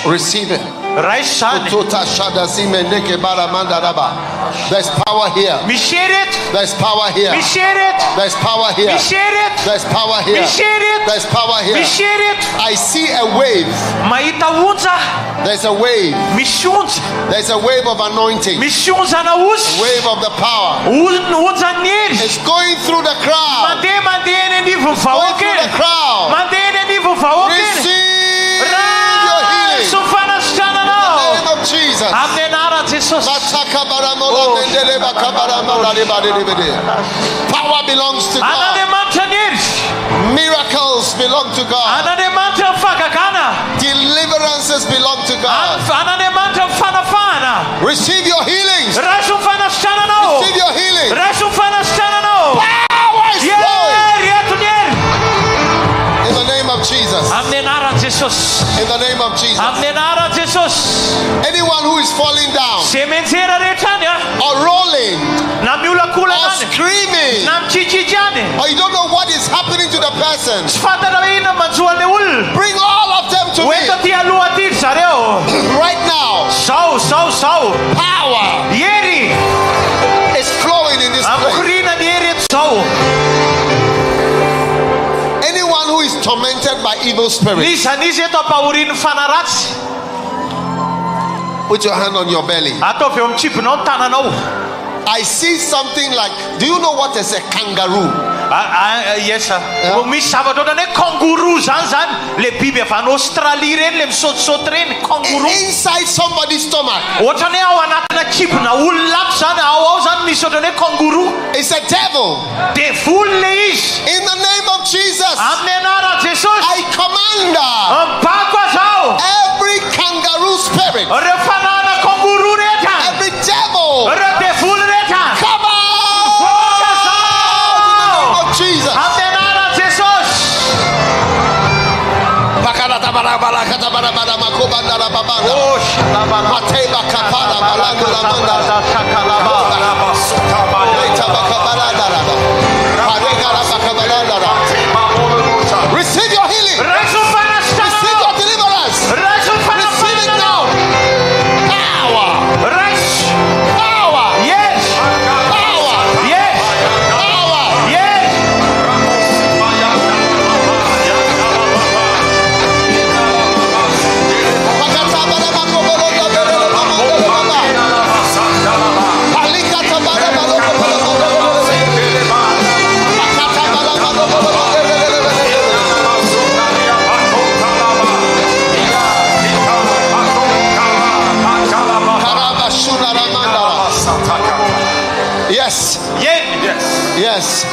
Receive it. There's power here. There's power here. There's power here. There's power here. There's power here. I see a wave. There's a wave. There's a wave of anointing. Wave of the power. It's going through the crowd. Going through the crowd. Receive your healing. Jesus. Power belongs to God. Miracles belong to God. Deliverances belong to God. Receive your healings. Receive your healing. Power is flowing. In the name of Jesus. In the name of Jesus. Anyone who is falling down or rolling or screaming or you don't know what is happening to the person, bring all of them to me right now. Power is flowing in this place. tormented by evil spirits. Put your hand on your belly. I see something like, do you know what is a kangaroo? Yes, sir. Misy zavatra ohatrany hoe kangourou zany le biby avy any Australie reny le misaotisaoty reny kangourou. Inside somebody's stomach. Ohatrany hoe ao anatina kibona olona ato zany ao zany misy ohatrany hoe kangourou. It's a devil. Devoly le izy. In the name of Jesus. Amin'ny anaran'i Jesosy. I command mpako azaho every kangaroo spirit. Ireo fanahana kangourou rehetra. Every devil. Ireo devoly rehetra. Come on. Jesus. Receive your healing. Receive your deliverance. Receive it now. Power. Power. Yes. Power. Yes. Power. Yes. Yes. Yes.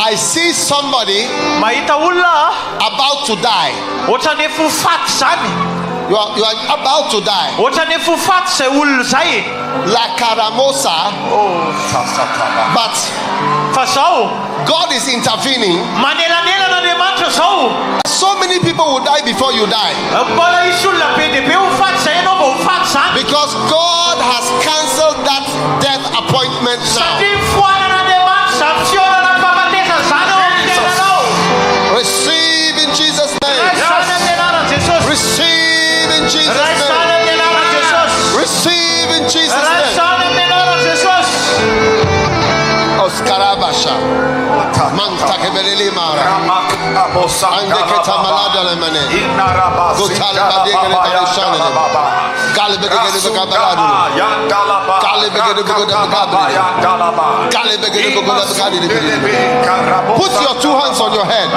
I see somebody about to die. You are about to die. La caramosa. But God is intervening. So many people will die before you die. Because God has cancelled that death appointment now. Receive in Jesus' name. Receive in Jesus' name. Receive in Jesus' name. Oscarabasha. Manta kebeleli mara. Ande ketamalada lemane. Gutala badigele badishane. Galbe gele bakabaladu. Galbe gele bakabaladu. Galbe gele bakabaladu. Put your two hands on your head.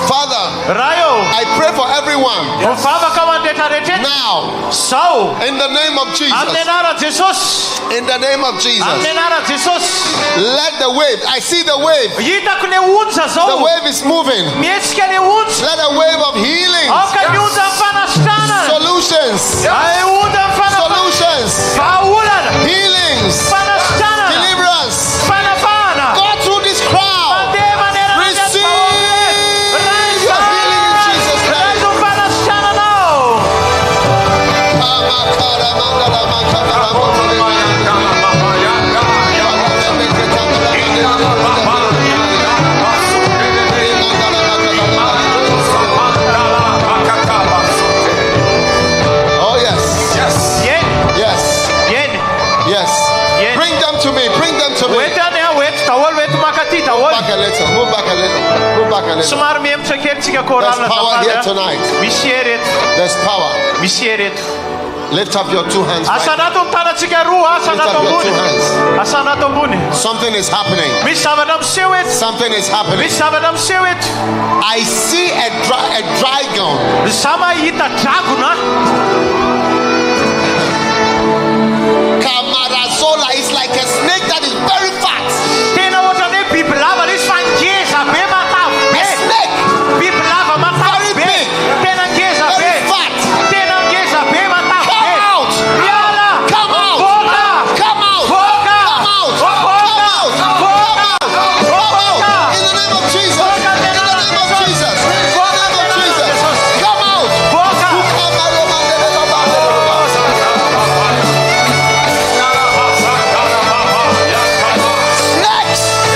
Father, I pray for everyone. Now, in the name of Jesus. In the name of Jesus. Let the wave. I see the wave. The wave is moving. Let a wave of healing. Solutions. Healings. Deliverance. Go through this crowd. Receive your healing in Jesus' name. Oh yes. Yes. Bring them to me. Move back a little. There's power here tonight. There's power. Lift up your two hands. Lift up your two hands. Something is happening. Something is happening. I see a dragon. Camarazola is like a snake that is very fat. A snake. Very big. Very fat. Come out. In the name of Jesus. Come out. Snakes.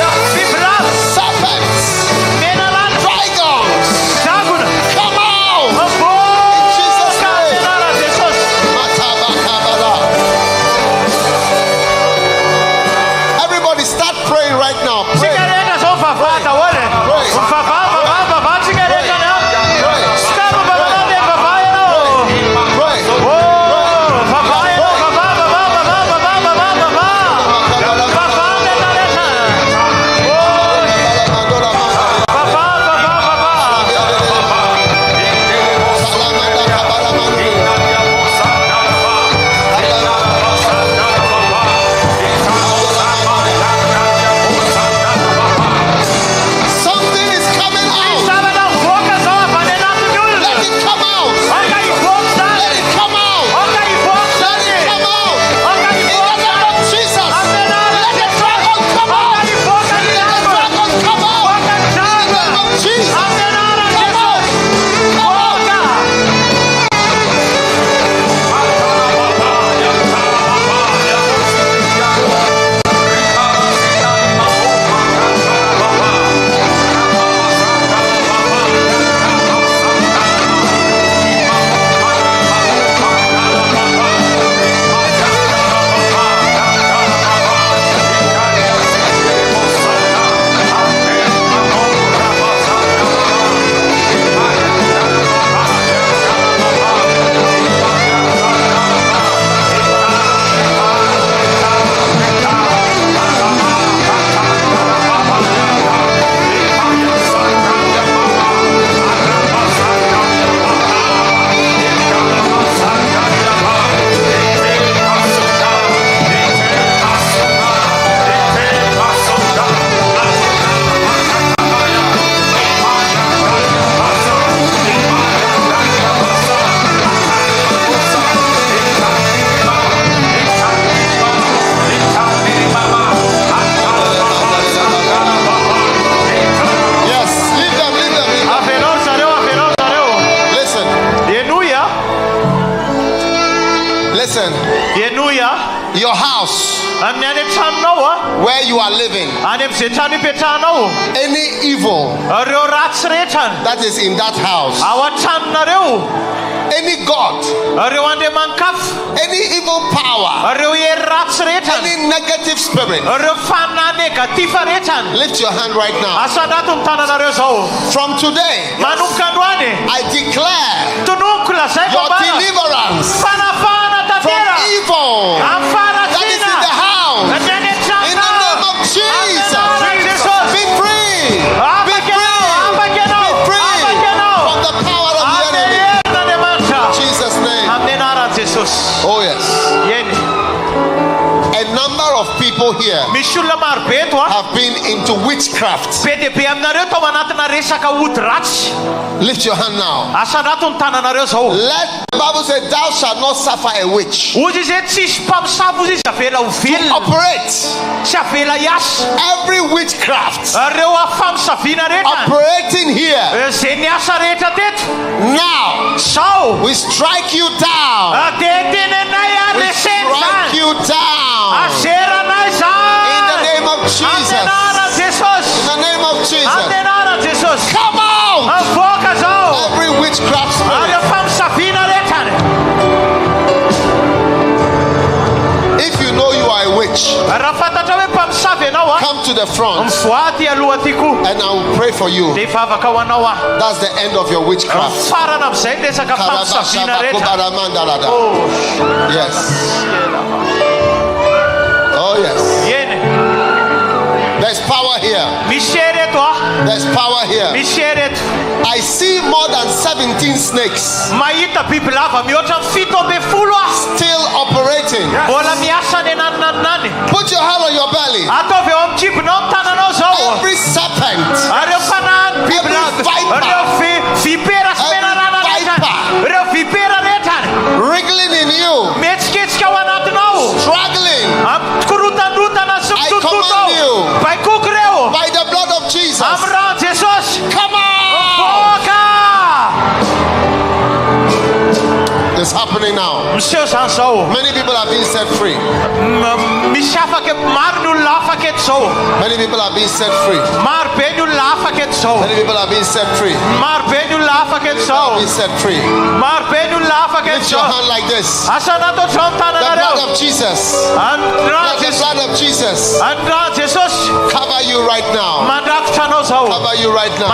Listen. Your house, where you are living, any evil that is in that house, any god, any evil power, any negative spirit, lift your hand right now. From today, I declare your deliverance from evil that is in the house. In the name of Jesus, be free. Be free. Be free from the power of the enemy. In Jesus' name. Oh yes. A number of people here have been into witchcraft. Lift your hand now. Let the Bible say, thou shalt not suffer a witch to operate. Every witchcraft operating here now, we strike you down. We strike you down. In the name of Jesus. In the name of Jesus. Come out. Every witchcraft spirit. If you know you are a witch, come to the front and I will pray for you. That's the end of your witchcraft. Yes. Oh yes. There's power here. There's power here. I see more than 17 snakes still operating. Put your hand on your belly. Every serpent, every viper, wriggling in you, struggling, I command you by the blood of Jesus, come on. It's happening now. Many people are being set free. Many people are being set free. Many people are being set free. Being set free. Lift your hand like this. The blood of Jesus. Let the blood of Jesus cover you right now. Cover you right now.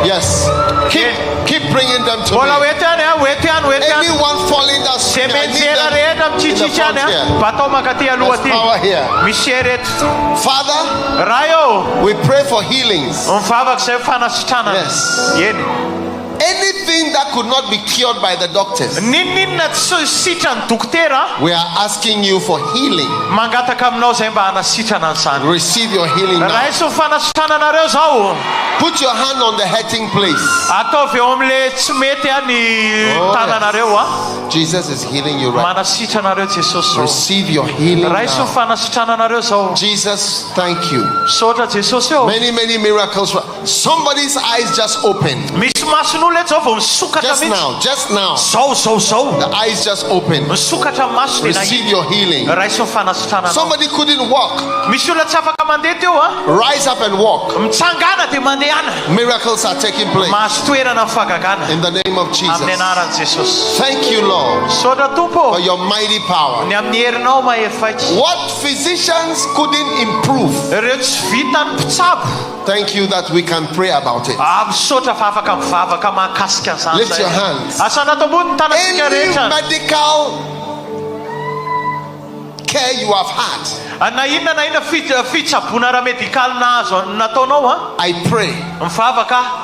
Yes. Keep bringing them to me. Anyone falling down, I need them in the front here. There's power here. Father, we pray for healings. Yes. Anything that could not be cured by the doctors, we are asking you for healing. Receive your healing now. Put your hand on the hurting place. Oh, yes. Jesus is healing you right now. Receive your healing now. Jesus, thank you. Many miracles. Somebody's eyes just opened. Just now. The eyes just opened. Receive your healing. Somebody couldn't walk. Rise up and walk. Miracles are taking place. In the name of Jesus. Thank you, Lord, for your mighty power. What physicians couldn't improve, thank you that we can pray about it. Lift your hands. Any medical care you have had, I pray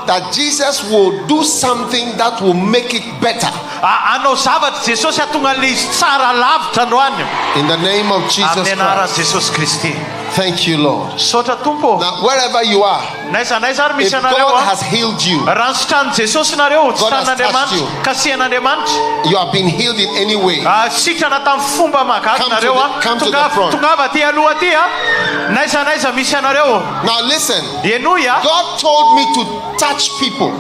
that Jesus will do something that will make it better. In the name of Jesus Christ. Thank you, Lord. Sotra Tompo. Now, wherever you are, if God has healed you, God has touched you, you have been healed in any way, come to the front. Now listen, God told me to touch people. You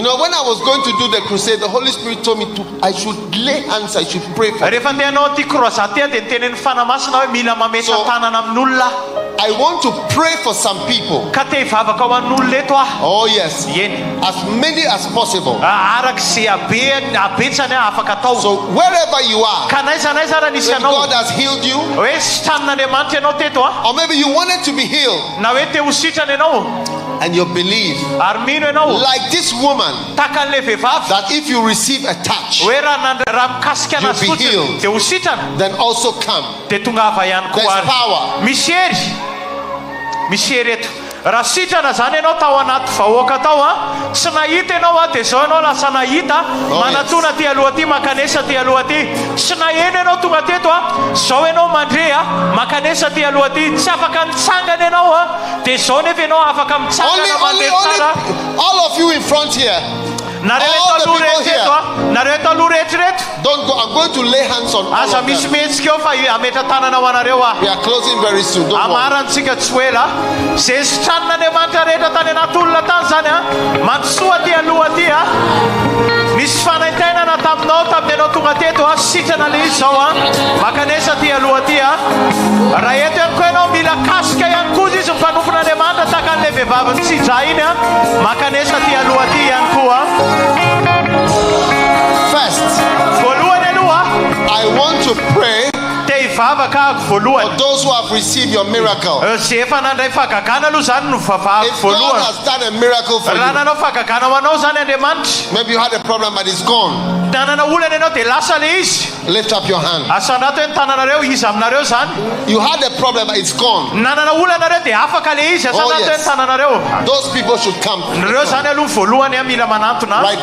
know, when I was going to do the crusade, the Holy Spirit told me I should lay hands, I should pray for them. So, I want to pray for some people. Oh yes, as many as possible. So wherever you are, if God has healed you, or maybe you wanted to be healed, and you believe, like this woman, that if you receive a touch, you'll be healed, then also come. There's power. Rasita na zany enao tao anaty vahoaka tao tsy nahita enao dia zao enao lasa nahita manatona ty aloha ty makanesa ty aloha ty tsy naheno enao tonga teto zao enao mandre makanesa ty aloha ty tsy afaka mitsangana enao dia zao nefa enao afaka mitsangana mandeha tsara. All of you in front here, don't go. I'm going to lay hands on all of them. We are closing very soon. Don't worry. Misy fanaitainana taminao tamin'ny anao tonga teto sitrana le izy zao makanesa ty aloha ty raha eto ihany koa ianao mila kasika ihany koa izy mifanofon'Andriamanitra tahaka an'ilay vehivavy nitsidra iny makanesa ty aloha ty ihany koa. First, voalohany aloha I want to pray for those who have received your miracle. If God has done a miracle for you, maybe you had a problem but it's gone. Lift up your hand. You had a problem but it's gone. Oh yes. Those people should come right now.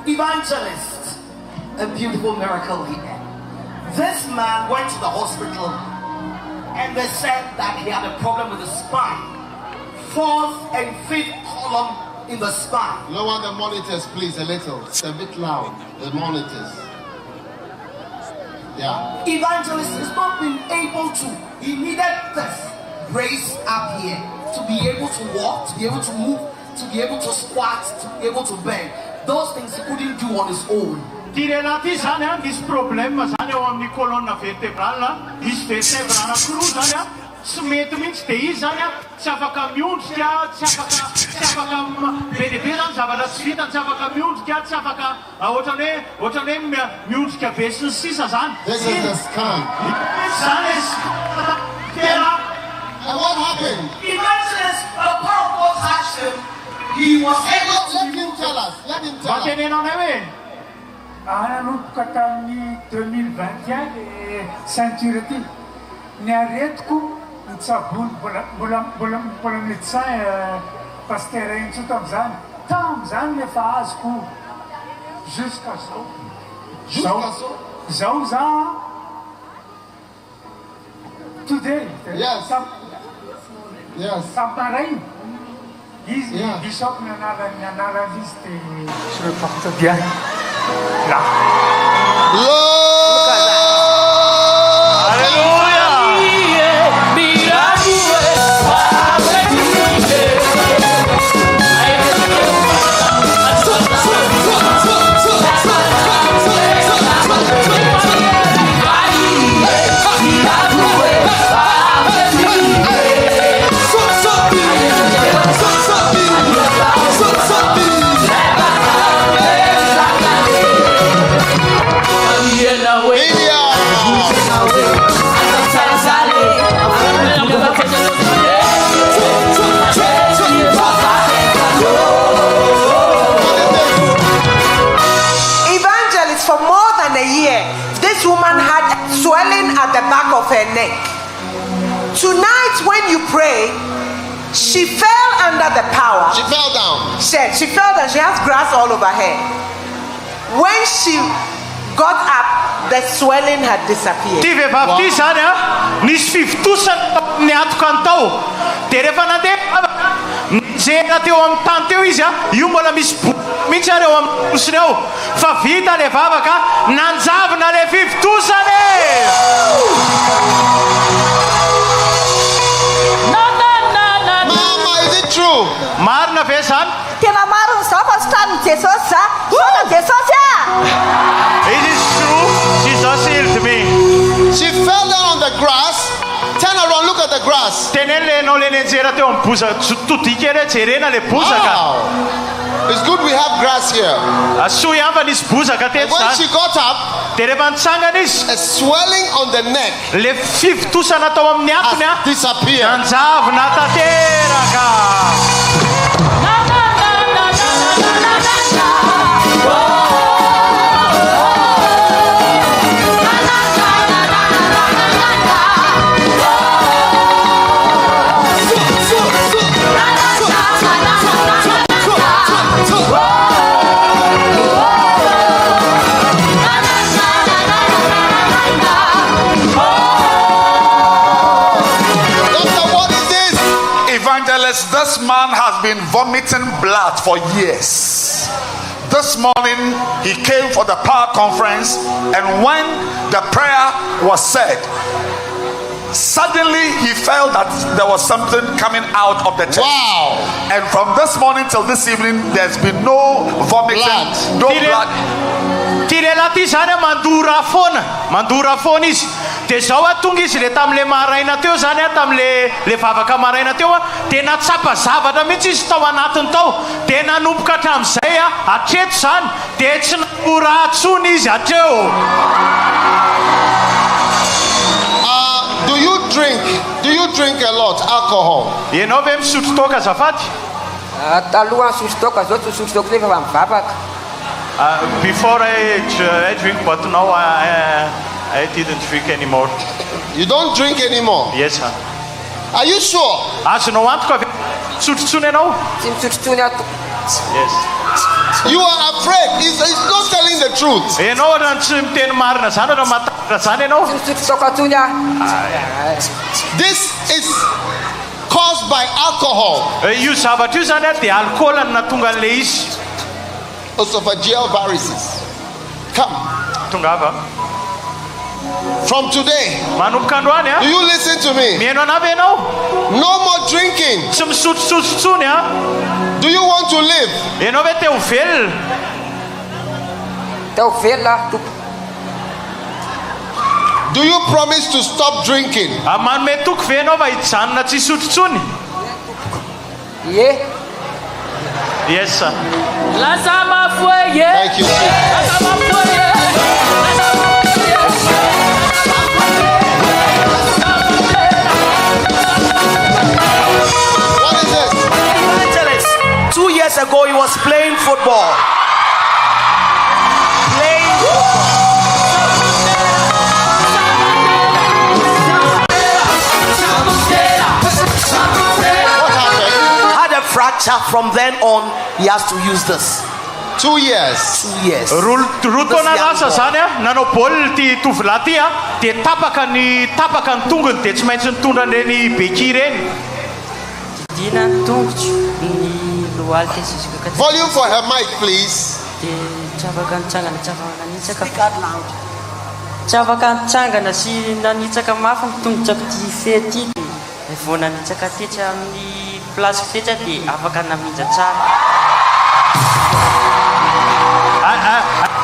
Evangelist, a beautiful miracle here. This man went to the hospital and they said that he had a problem with the spine. 4th and 5th column in the spine. Lower the monitors please a little. It's a bit loud. The monitors. Yeah. Evangelist has not been able to. He needed this brace up here to be able to walk, to be able to move, to be able to squat, to be able to bend. Those things he couldn't do on his own. Tirelati zany misy problème zany eo amin'ny colonne vertébrale misy vertèbre anankiroa zany tsy mety mihitsy dia izy zany tsy afaka miondrika tsy afaka bedibe zany zavatra tsy vitany tsy afaka miondrika tsy afaka ohatrany hoe miondrika be sy ny sisa zany. This is the scan. And what happened? Evangelist, the power of God touched him. He was able to. Let him tell us. Let him tell us. Nanomboka tamin'ny 2021 le ceinture ty ny aretiko nitsabony mbola médecin pasteur Intso tam'izany lefa azoko jusqu'à zao za today. Yes. Yes. Samparay. Izy bishop nianaran'izy dia sorepakota dia. The back of her neck. Tonight when you pray, she fell under the power. She fell down. She fell down. She has grass all over her. When she got up, the swelling had disappeared. Zera teo amin'ny tany teo izy io mbola misy mihitsy ary eo amin'ny posiny eo fa vita le vavaka nanjavina le fivitosany. Mama, is it true? Marina ve zany? Tena marina zao fa sotranin Jesosy za. Sona Jesosy It is true. Jesus healed me. She fell down on the grass. Turn around, look at the grass. Wow. It's good we have grass here. And when she got up, a swelling on the neck disappeared. This man has been vomiting blood for years. This morning he came for the power conference, and when the prayer was said, suddenly he felt that there was something coming out of the chest. Wow. And from this morning till this evening, there's been no vomiting, no blood. Dia zao tonga izy le tam'le maraina teo zany tam'le vavaka maraina teo dia natsapa zavatra mihitsy izy tao anatiny tao dia nanomboka hatramin'izay hatreto zany dia tsy namora atsony izy hatreo. Do you drink a lot alcohol? Ianao ve misotro toaka azafady? Taloha nisotro toaka, zao tsy misotro toaka nefa mivavaka. Before I drink, but now I didn't drink anymore. You don't drink anymore? Yes, sir. Are you sure? Azonao antoka ve misotrotsony ianao? Tsy misotrotsony ato. Yes. You are afraid. He's not telling the truth. Ianao raha tsy miteny marina zany raha matahatra zany ianao? Tsy misotro toaka atsony This is caused by alcohol. Io zavatra io zany dia alcool no nahatonga an'le izy. Esophageal varices. Come. Tongava. From today, manomboka androany do you listen to me? Mihaino anavy ianao? No more drinking. Tsy misotrotsotro tsony Do you want to live? Ianao ve te ho velona? Te ho velona. Do you promise to stop drinking? Manome toko ve ianao va hijanona tsy hisotro tsony? Ye. Yes, sir. Thank you, sir. What is it? Evangelist, 2 years ago he was playing football. Fracture. From then on, he has to use this. 2 years. 2 years. Rotona lasa zany nanao baolina ty tovolahy ty dia tapaka ny tongony dia tsy maintsy nitondra an'ireny beky ireny. Volume for her mic, please. Speak out loud.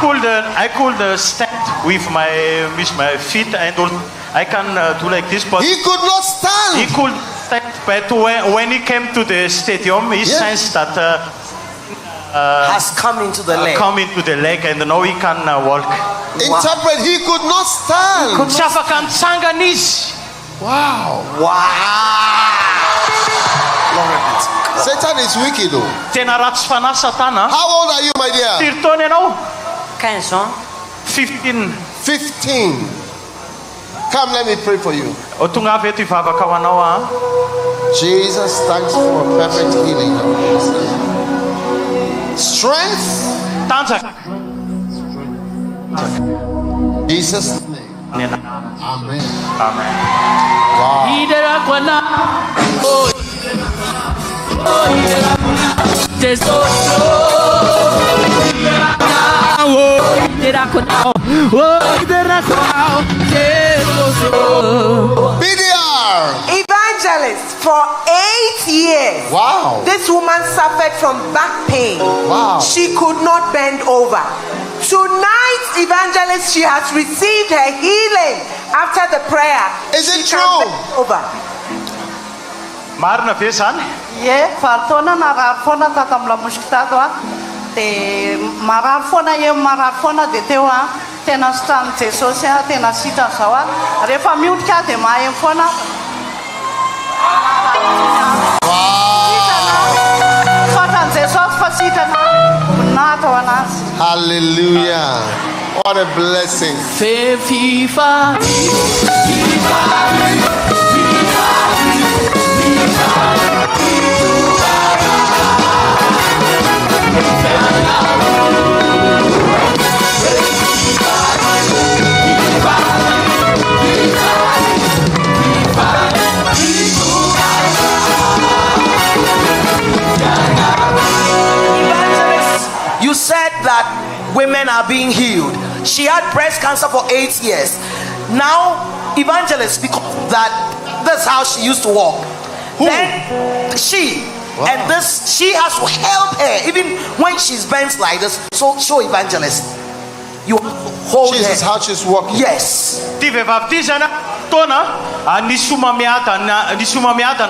I could stand with my feet and I can do like this, but he could not stand. He could stand, but when he came to the stadium, he sensed that has come into the leg. Come into the leg, and now he can walk. Interpret, he could not stand. Wow. Satan is wicked though. How old are you, my dear? 15. 15. Come, let me pray for you. Jesus, thanks for perfect healing. Strength. Jesus' name. Amen. Amen. Evangelist, for 8 years. Wow. This woman suffered from back pain. Wow. She could not bend over. Tonight, evangelist, she has received her healing after the prayer. Is it true? Over. Marna pesan? Yeah, fartona na rafona tatamla mushkitadwa. Te marafona ye marafona de tewa. Tena stan te sosia tena sita sawa. Refa mute ka te maye fona. Hallelujah. What a blessing. You said that women are being healed. She had breast cancer for 8 years. Now, evangelist, because that's how she used to walk. Who? Then she has to help her even when she's bent like this. So show evangelist. You hold her. This is how she's walking. Yes. Nisuma miada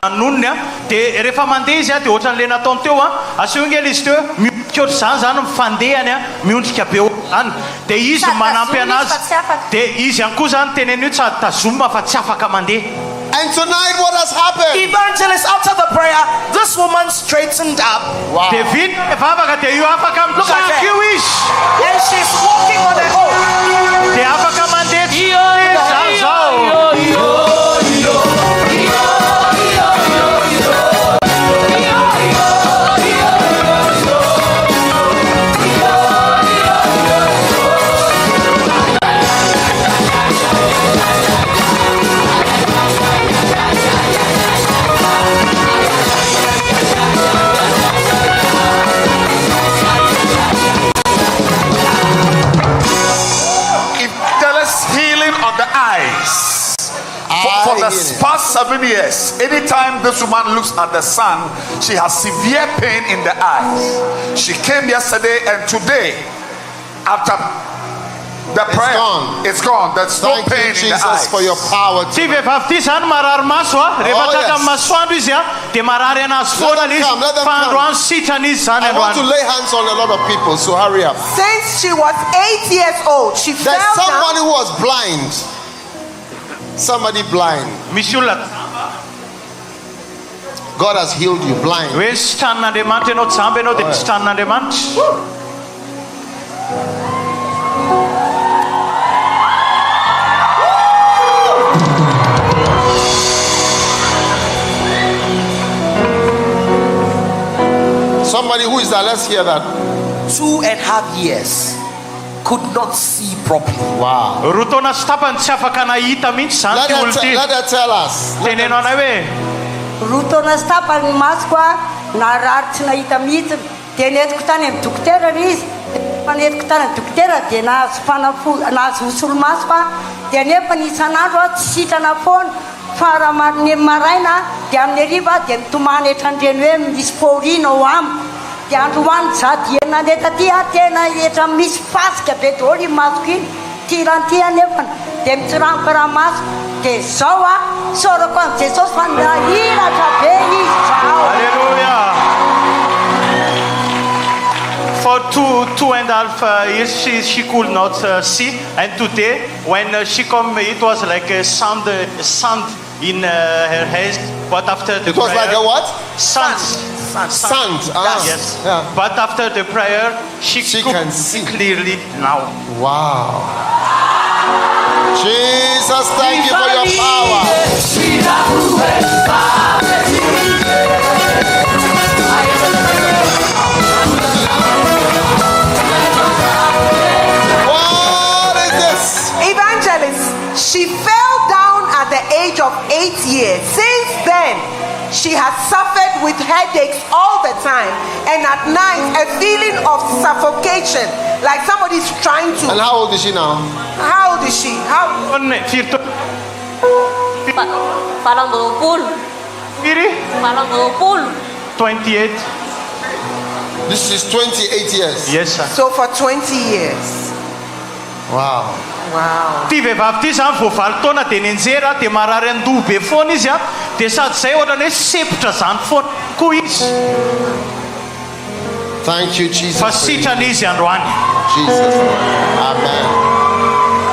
na nunna de rehefa mandeha izy de ohatran'le nataony teo asehongely izy teo miondrika ohatr'izany zany mifandehany miondrika be zany de izy manampy anazy de izy ihany koa zany teneny hoe tsy tazomina fa tsy afaka mandeha. And tonight what has happened? Evangelist, after the prayer, this woman straightened up. Wow. De vit afaka de io afaka mitsaky io izy. And she's walking on her own. De afaka mandeha zao. For the past 7 years, anytime this woman looks at the sun, she has severe pain in the eyes. She came yesterday and today, after the prayer, it's gone. There's no pain in the eyes. For your power. I want to lay hands on a lot of people, so hurry up. Since she was 8 years old, she fell down. There's somebody who was blind. Somebody blind. God has healed you blind. Somebody who is that? Let's hear that. 2.5 years. Could not see properly. Wow. Let her tell us. rotona stapany maso koa nararitsy nahita mihitsy dia netiko tany amin'ny dokotera izy fanetiko tany amin'ny dokotera dia nahazo osolomaso fa dia nefa ny isan'andro a tsy sitrana foana fa raha maraina dia amin'ny hariva dia mitomany etrandreny hoe misy paorina ao amiko dia androany za dia nandeha taty tena etra misy fasika be daholo io masoko iny tiranty nefa dia mitsiranoko raha maso dia zao a sorako an' Jesosy fa nahiratra be izy zao. Hallelujah. For 2.5 years she could not see, and today when she come it was like a sand in her head, but after the prayer, was like a what? Sand. Yes. Yeah. But after the prayer she can see clearly now. Wow. Jesus, thank you for your power. What is this? Evangelist, she fell down at the age of 8 years. Since then, she has suffered with headaches all the time, and at night a feeling of suffocation, like somebody's trying to. And how old is she now? How old is she? Parang 28. This is 28 years. Yes, sir. So for 20 years. Wow. Wow. Ty vehivavy ty zany vao valo taona dia nenjera dia marary andoha be foana izy a dia sady zay ohatrany hoe sepotra zany foana koa izy. Thank you, Jesus. Fa sitrana izy androany. Jesus. Amen.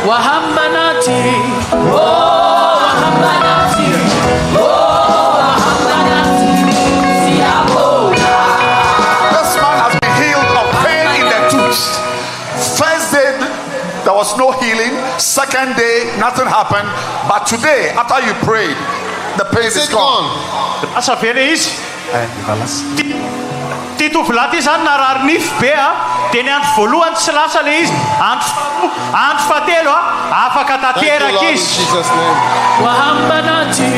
Wahambanati. Oh, wahambanati. Oh, wahambanati. This man has been healed of pain in the tooth. First day there was no healing. Second day nothing happened. But today, after you prayed, the pain is gone. Asa very easy. Tito vlaty zany narary nify be a dia ny andro voalohany tsy lasa le izy, andro fahatelo afaka tanteraka izy.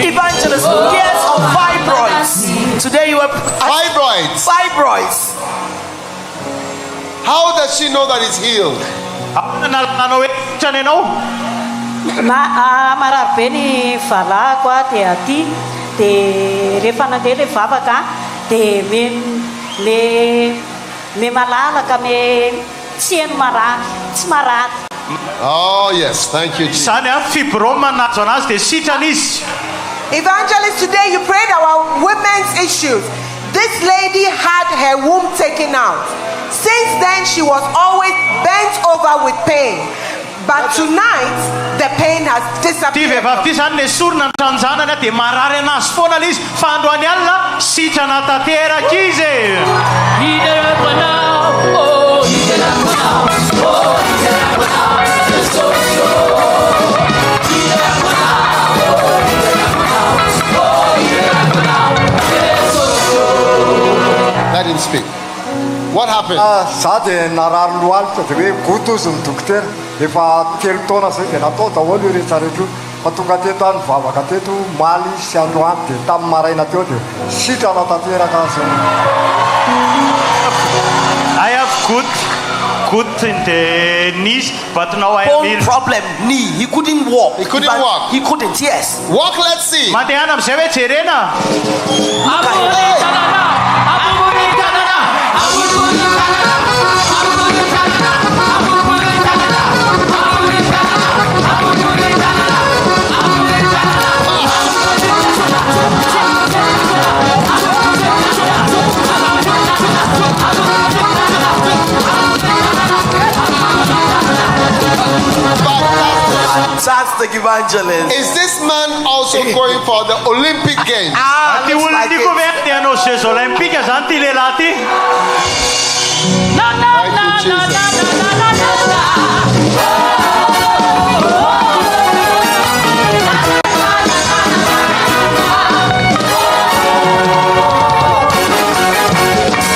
Evangelist, years of fibroids. Today you have fibroids. How does she know that it's healed? Nanao hoe trany ianao. Marary be ny valako a dia aty dia rehefa nandeha le vavaka dia me malalaka me tsy heno marary tsy marary. Oh yes, thank you, Jesus. Zany a fibrome manazo anazy dia sitrana izy. Evangelist, today you prayed about women's issues. This lady had her womb taken out. Since then, she was always bent over with pain. But tonight, the pain has disappeared. Ty zany le sorona ny tranjanana dia marary anazy foana le izy fa androany alina sitrana tanteraka izy. Let him speak. What happened? Za dia narary lohalitra dia hoe gotozy ny dokotera efa 3 taona zay dia natao daholo io rehetrarehetra io fa tonga teto any mivavaka teto maly sy androany dia tamin'ny maraina teo dia sitrana tanteraka azy. I have good in the knees, but now I have bone problem, knee. He couldn't walk. He couldn't walk. He couldn't, yes. Walk, let's see. Matiana msewe cherena. Fantastic evangelist. Is this man also going for the Olympic Games? Looks like it.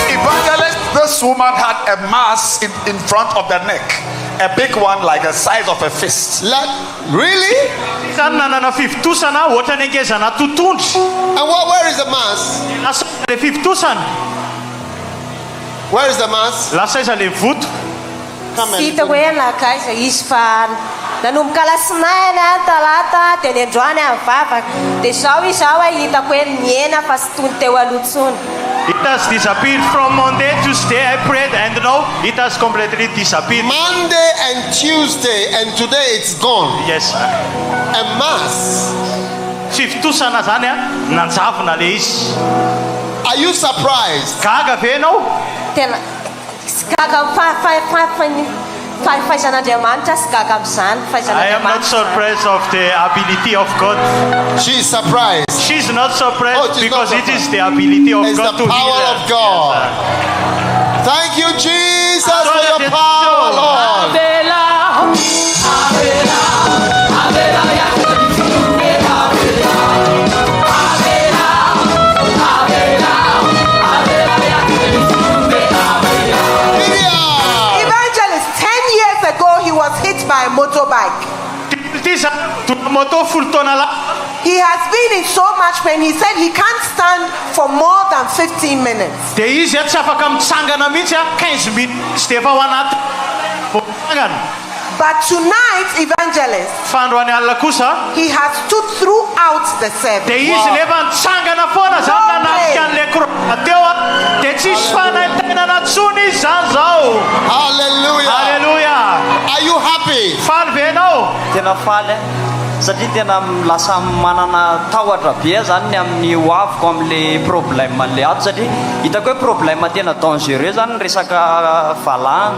Evangelist, this woman had a mass in front of the neck. a big one like the size of a fist. Really? And where is the mass? Where is the mass? Sita wena kaisa isfar. Nanomboka lasinaina talata teny androany amin'ny vavaka dia zao izao hitako hoe miena fa sy tony teo alotsony. It has disappeared from Monday, Tuesday. I prayed and now it has completely disappeared. Monday and Tuesday and today it's gone. Yes. A mass. Are you surprised? I am not surprised of the ability of God. She's surprised. She's not surprised because it is the ability of God to heal. It's the power of God. Thank you, Jesus, for your power, Lord. By a motorbike. He has been in so much pain. He said he can't stand for more than 15 minutes. But tonight, evangelist, he has stood throughout the service. Hallelujah. Hallelujah. Are you happy? Satria tena lasa manana tahotra be zany ny amin'ny hoaviko amin'le problème an'le ato satria hitako hoe problème tena dangereux zany resaka valahana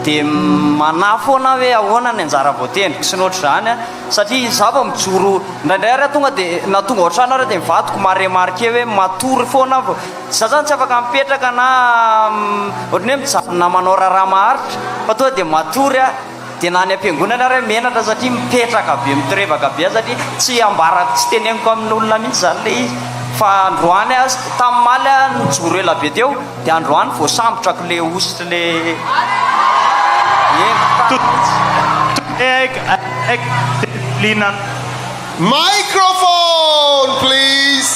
dia mana foana hoe ahoana ny anjara voatendriko sy ny ohatr'izany satria za vao mijoro indraindray ary tonga dia na tonga ohatrano ary dia mivadiko maremarke hoe matory foana vao za zany tsy afaka mipetraka na ohatrany hoe mijanona manao raha maharitra fa tonga dia matory dia na ny ampiangonana ary menatra satria mipetraka be mitorevaka be satria tsy ambarako tsy teneniko amin'olona mihitsy zany le izy fa androany tamin'ny maly nijoro ela be teo dia androany voasambotrako le ositra le microphone, please.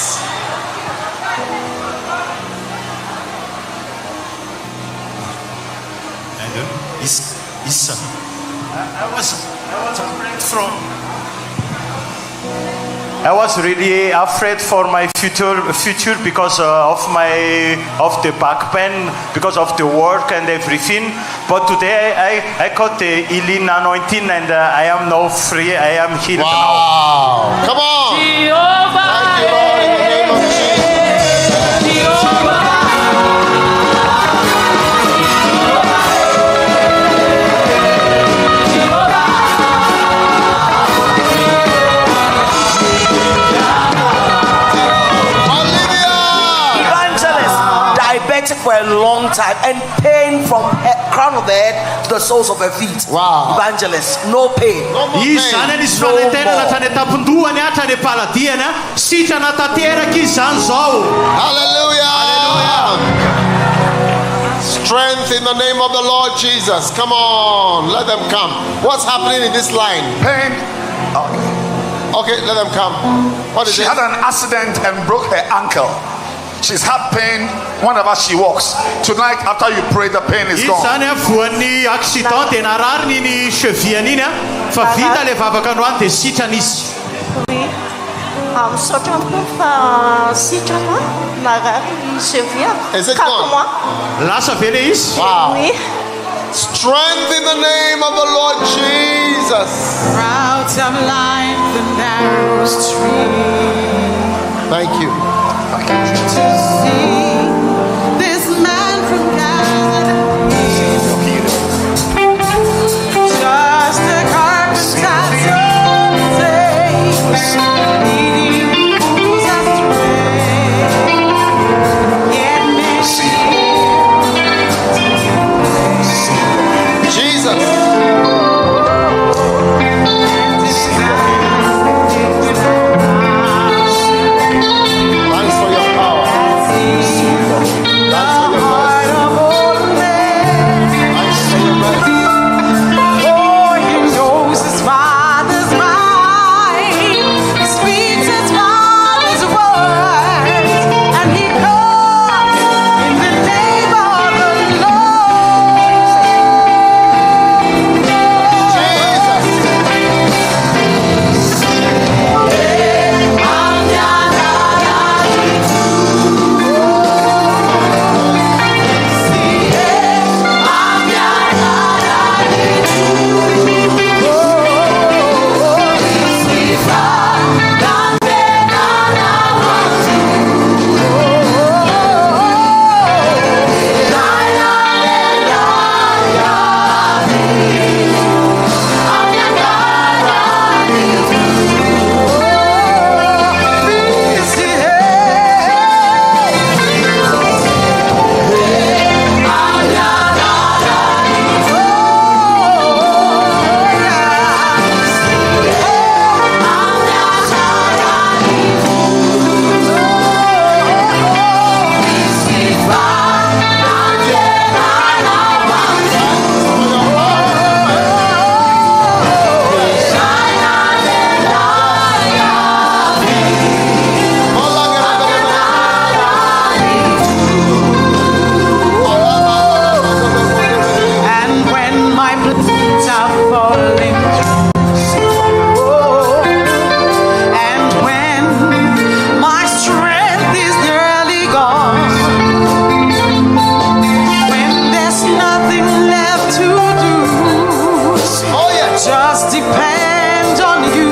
I was really afraid for my future because of the back pain, because of the work and everything. But today I got the healing anointing and I am now free. I am healed now. Come on. Thank you, Lord, in the name of Jesus. For a long time and pain from crown of the head to the soles of her feet. Wow. Evangelist, no pain. No more pain. Hallelujah. Strength in the name of the Lord Jesus. Come on, let them come. What's happening in this line? Pain. Okay, let them come. What is it? She had an accident and broke her ankle. She's had pain whenever she walks. Tonight, after you pray, the pain is gone. Is it gone? Wow. Strength in the name of the Lord Jesus. Routes of life and narrow street. Thank you. To see this man from Gaza, just a carpenter's leading fools astray. Jesus. Thanks for your power. depend on you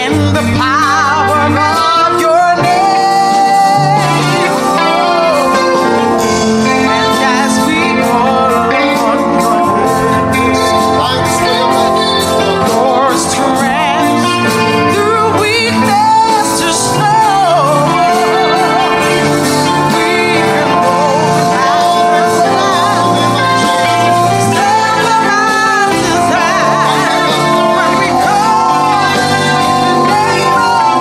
and the power of your name. And as we call on your strength through weakness to snow, we can hold mountains down, stand the mountains down when we call the name of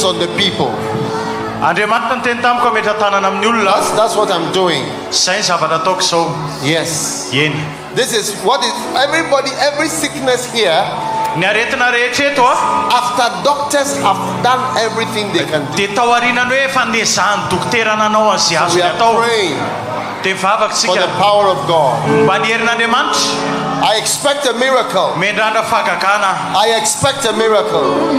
on the people. That's what I'm doing. Yes. This is what is everybody, every sickness here. After doctors have done everything they can do. So we are praying for the power of God. I expect a miracle. I expect a miracle.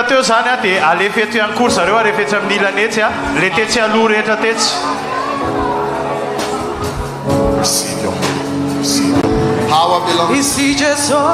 rehetra teo zany a dia alefa eto ihany koa zareo a rehefa etsy amin'ny ilanetsy a le tetsy aloha rehetra tetsy. Power belongs. Isi Jesus,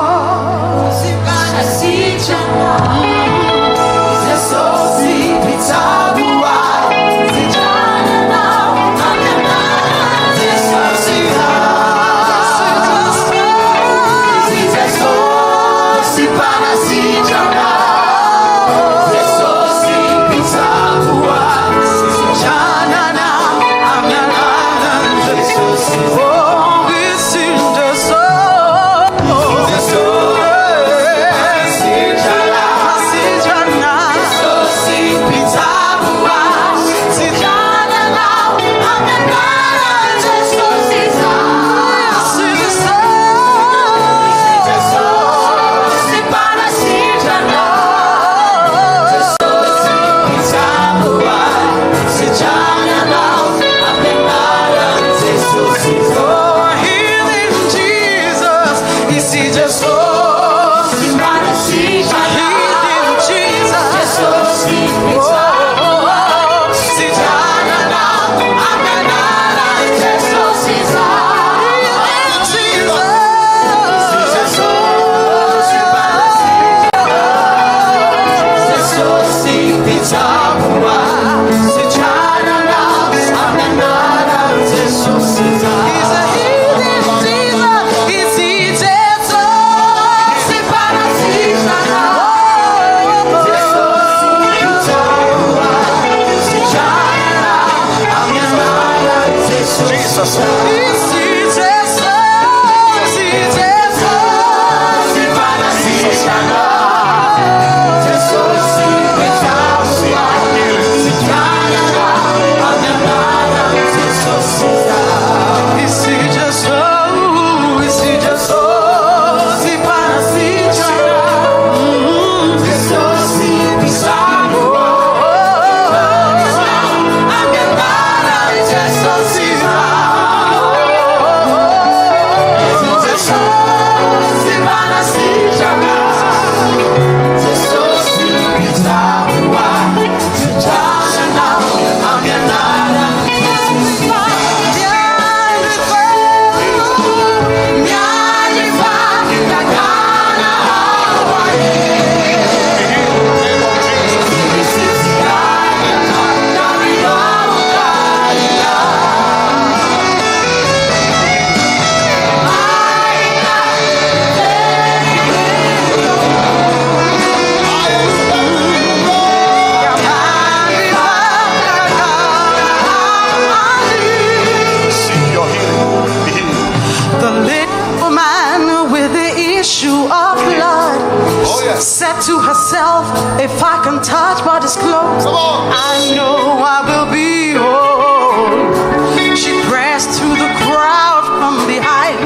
said to herself, if I can touch but his clothes, I know I will be whole. She pressed through the crowd from behind.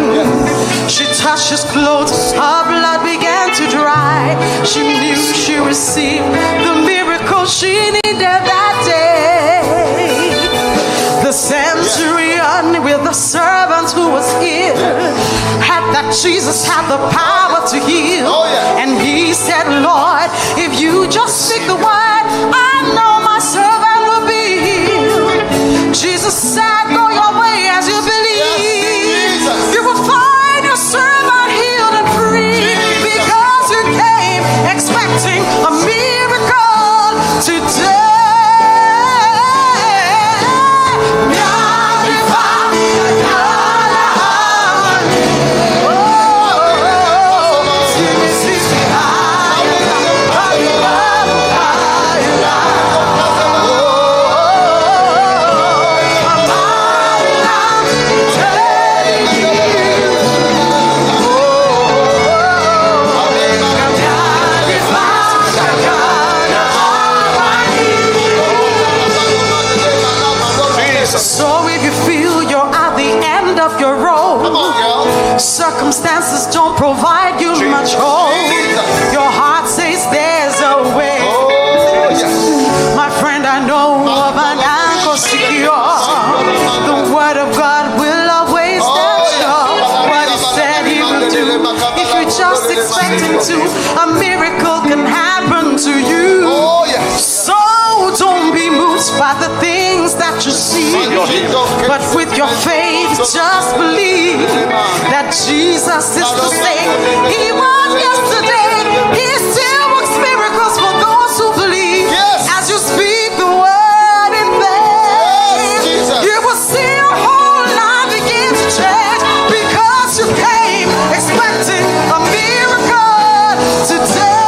She touched his clothes, her blood began to dry. She knew she received the miracle she needed that day. The centurion with the servant who was ill had that Jesus had the power to heal. And he said, Lord, if you just speak the word, I know my servant will be healed. Jesus said, go your way as you believe. You will find your servant healed and free, because you came expecting a miracle today. Circumstances don't provide you much hope. Your heart says there's a way. My friend, I know of an anchor secure. The word of God will always stand sure. What he said he will do. If you just expect him to, a miracle can happen to you. But with your faith, just believe that Jesus is the same. He was yesterday, He still works miracles for those who believe. As you speak the word in faith, you will see your whole life begin to change, because you came expecting a miracle today.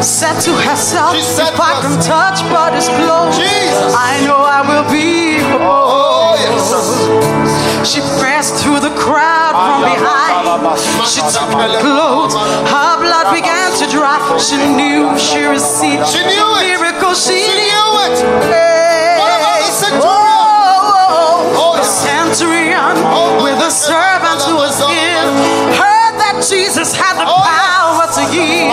Said to herself, if I can touch but His clothes, I know I will be whole. She pressed through the crowd from behind. She took her clothes, her blood began to dry. She knew she received a miracle. She knew it. The centurion with a servant who was ill heard that Jesus had the power to heal.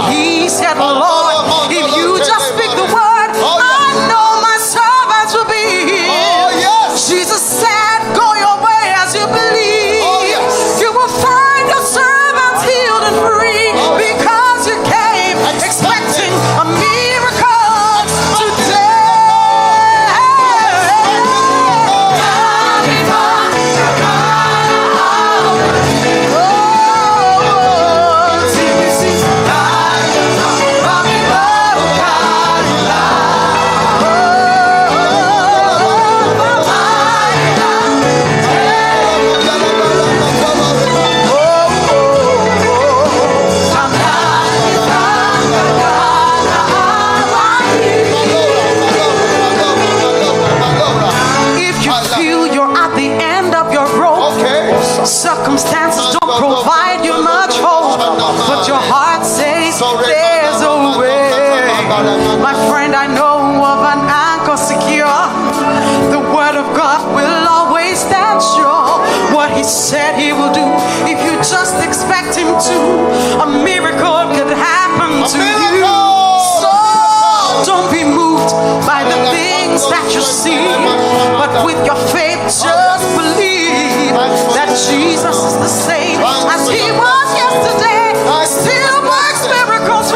He said, Lord, if you just speak the word, I know my servants will be healed. Jesus said, go your way as you believe. You will find your servants healed and free, because you came expecting a miracle today. Circumstances don't provide you much hope, but your heart says there's a way. My friend, I know of an anchor secure. The word of God will always stand sure. What He said He will do, if you just expect Him to, a miracle could happen to you. So don't be moved by the things that you see, but with your faith just believe that Jesus is the same as He was yesterday. Still works miracles.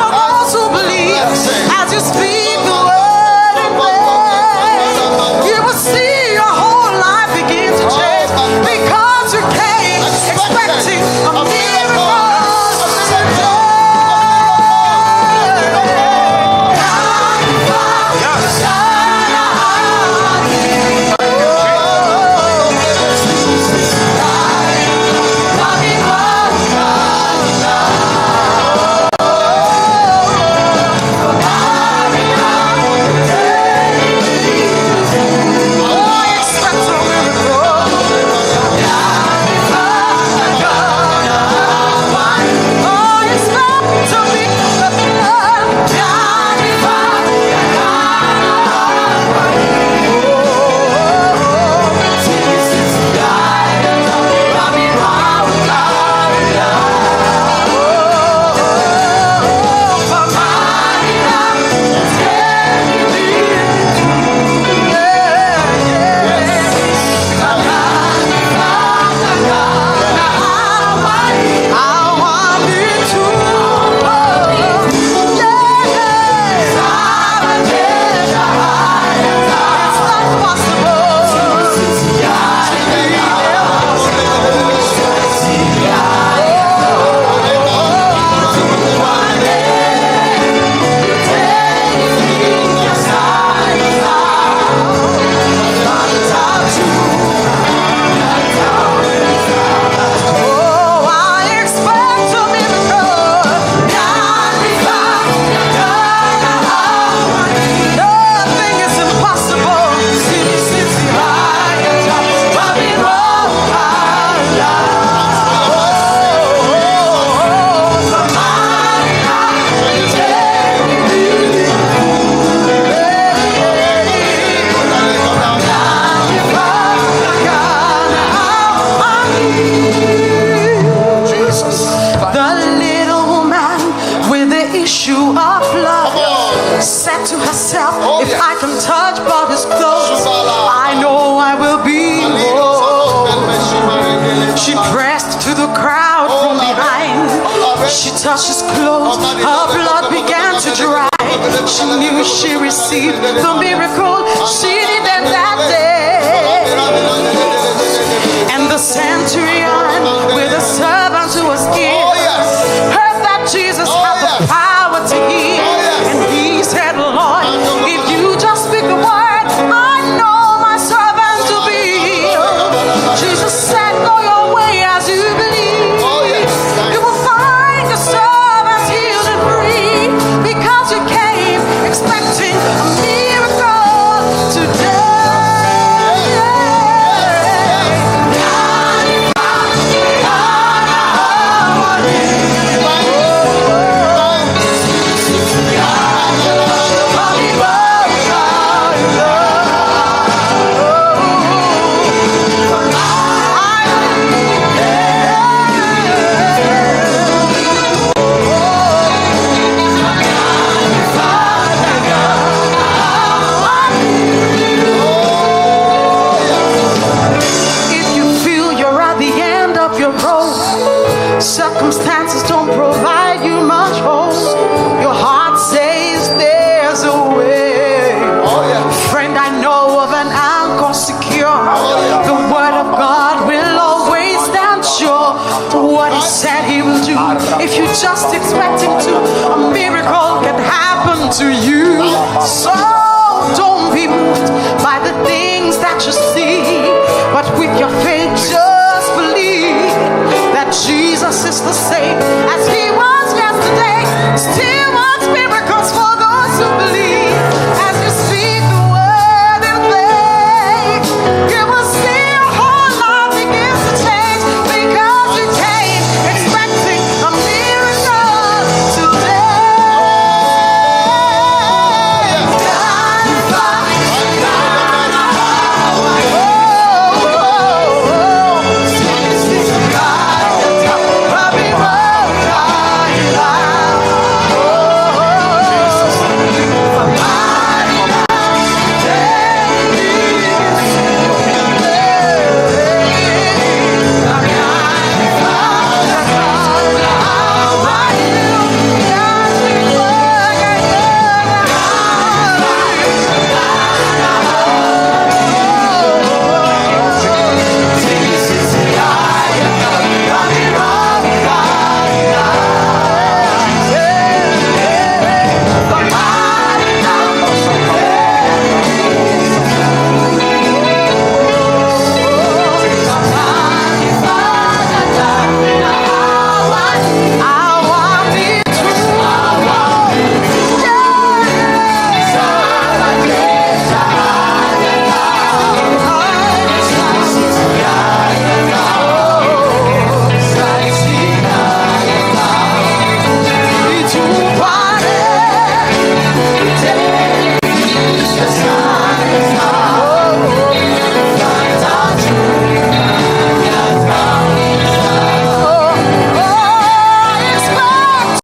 issue of blood, said to herself, if I can touch but his clothes, I know I will be whole. She pressed to the crowd from behind. She touched his clothes, her blood began to dry. She knew she received the miracle she needed that day. And the centurion with the servant who was ill heard that Jesus had the power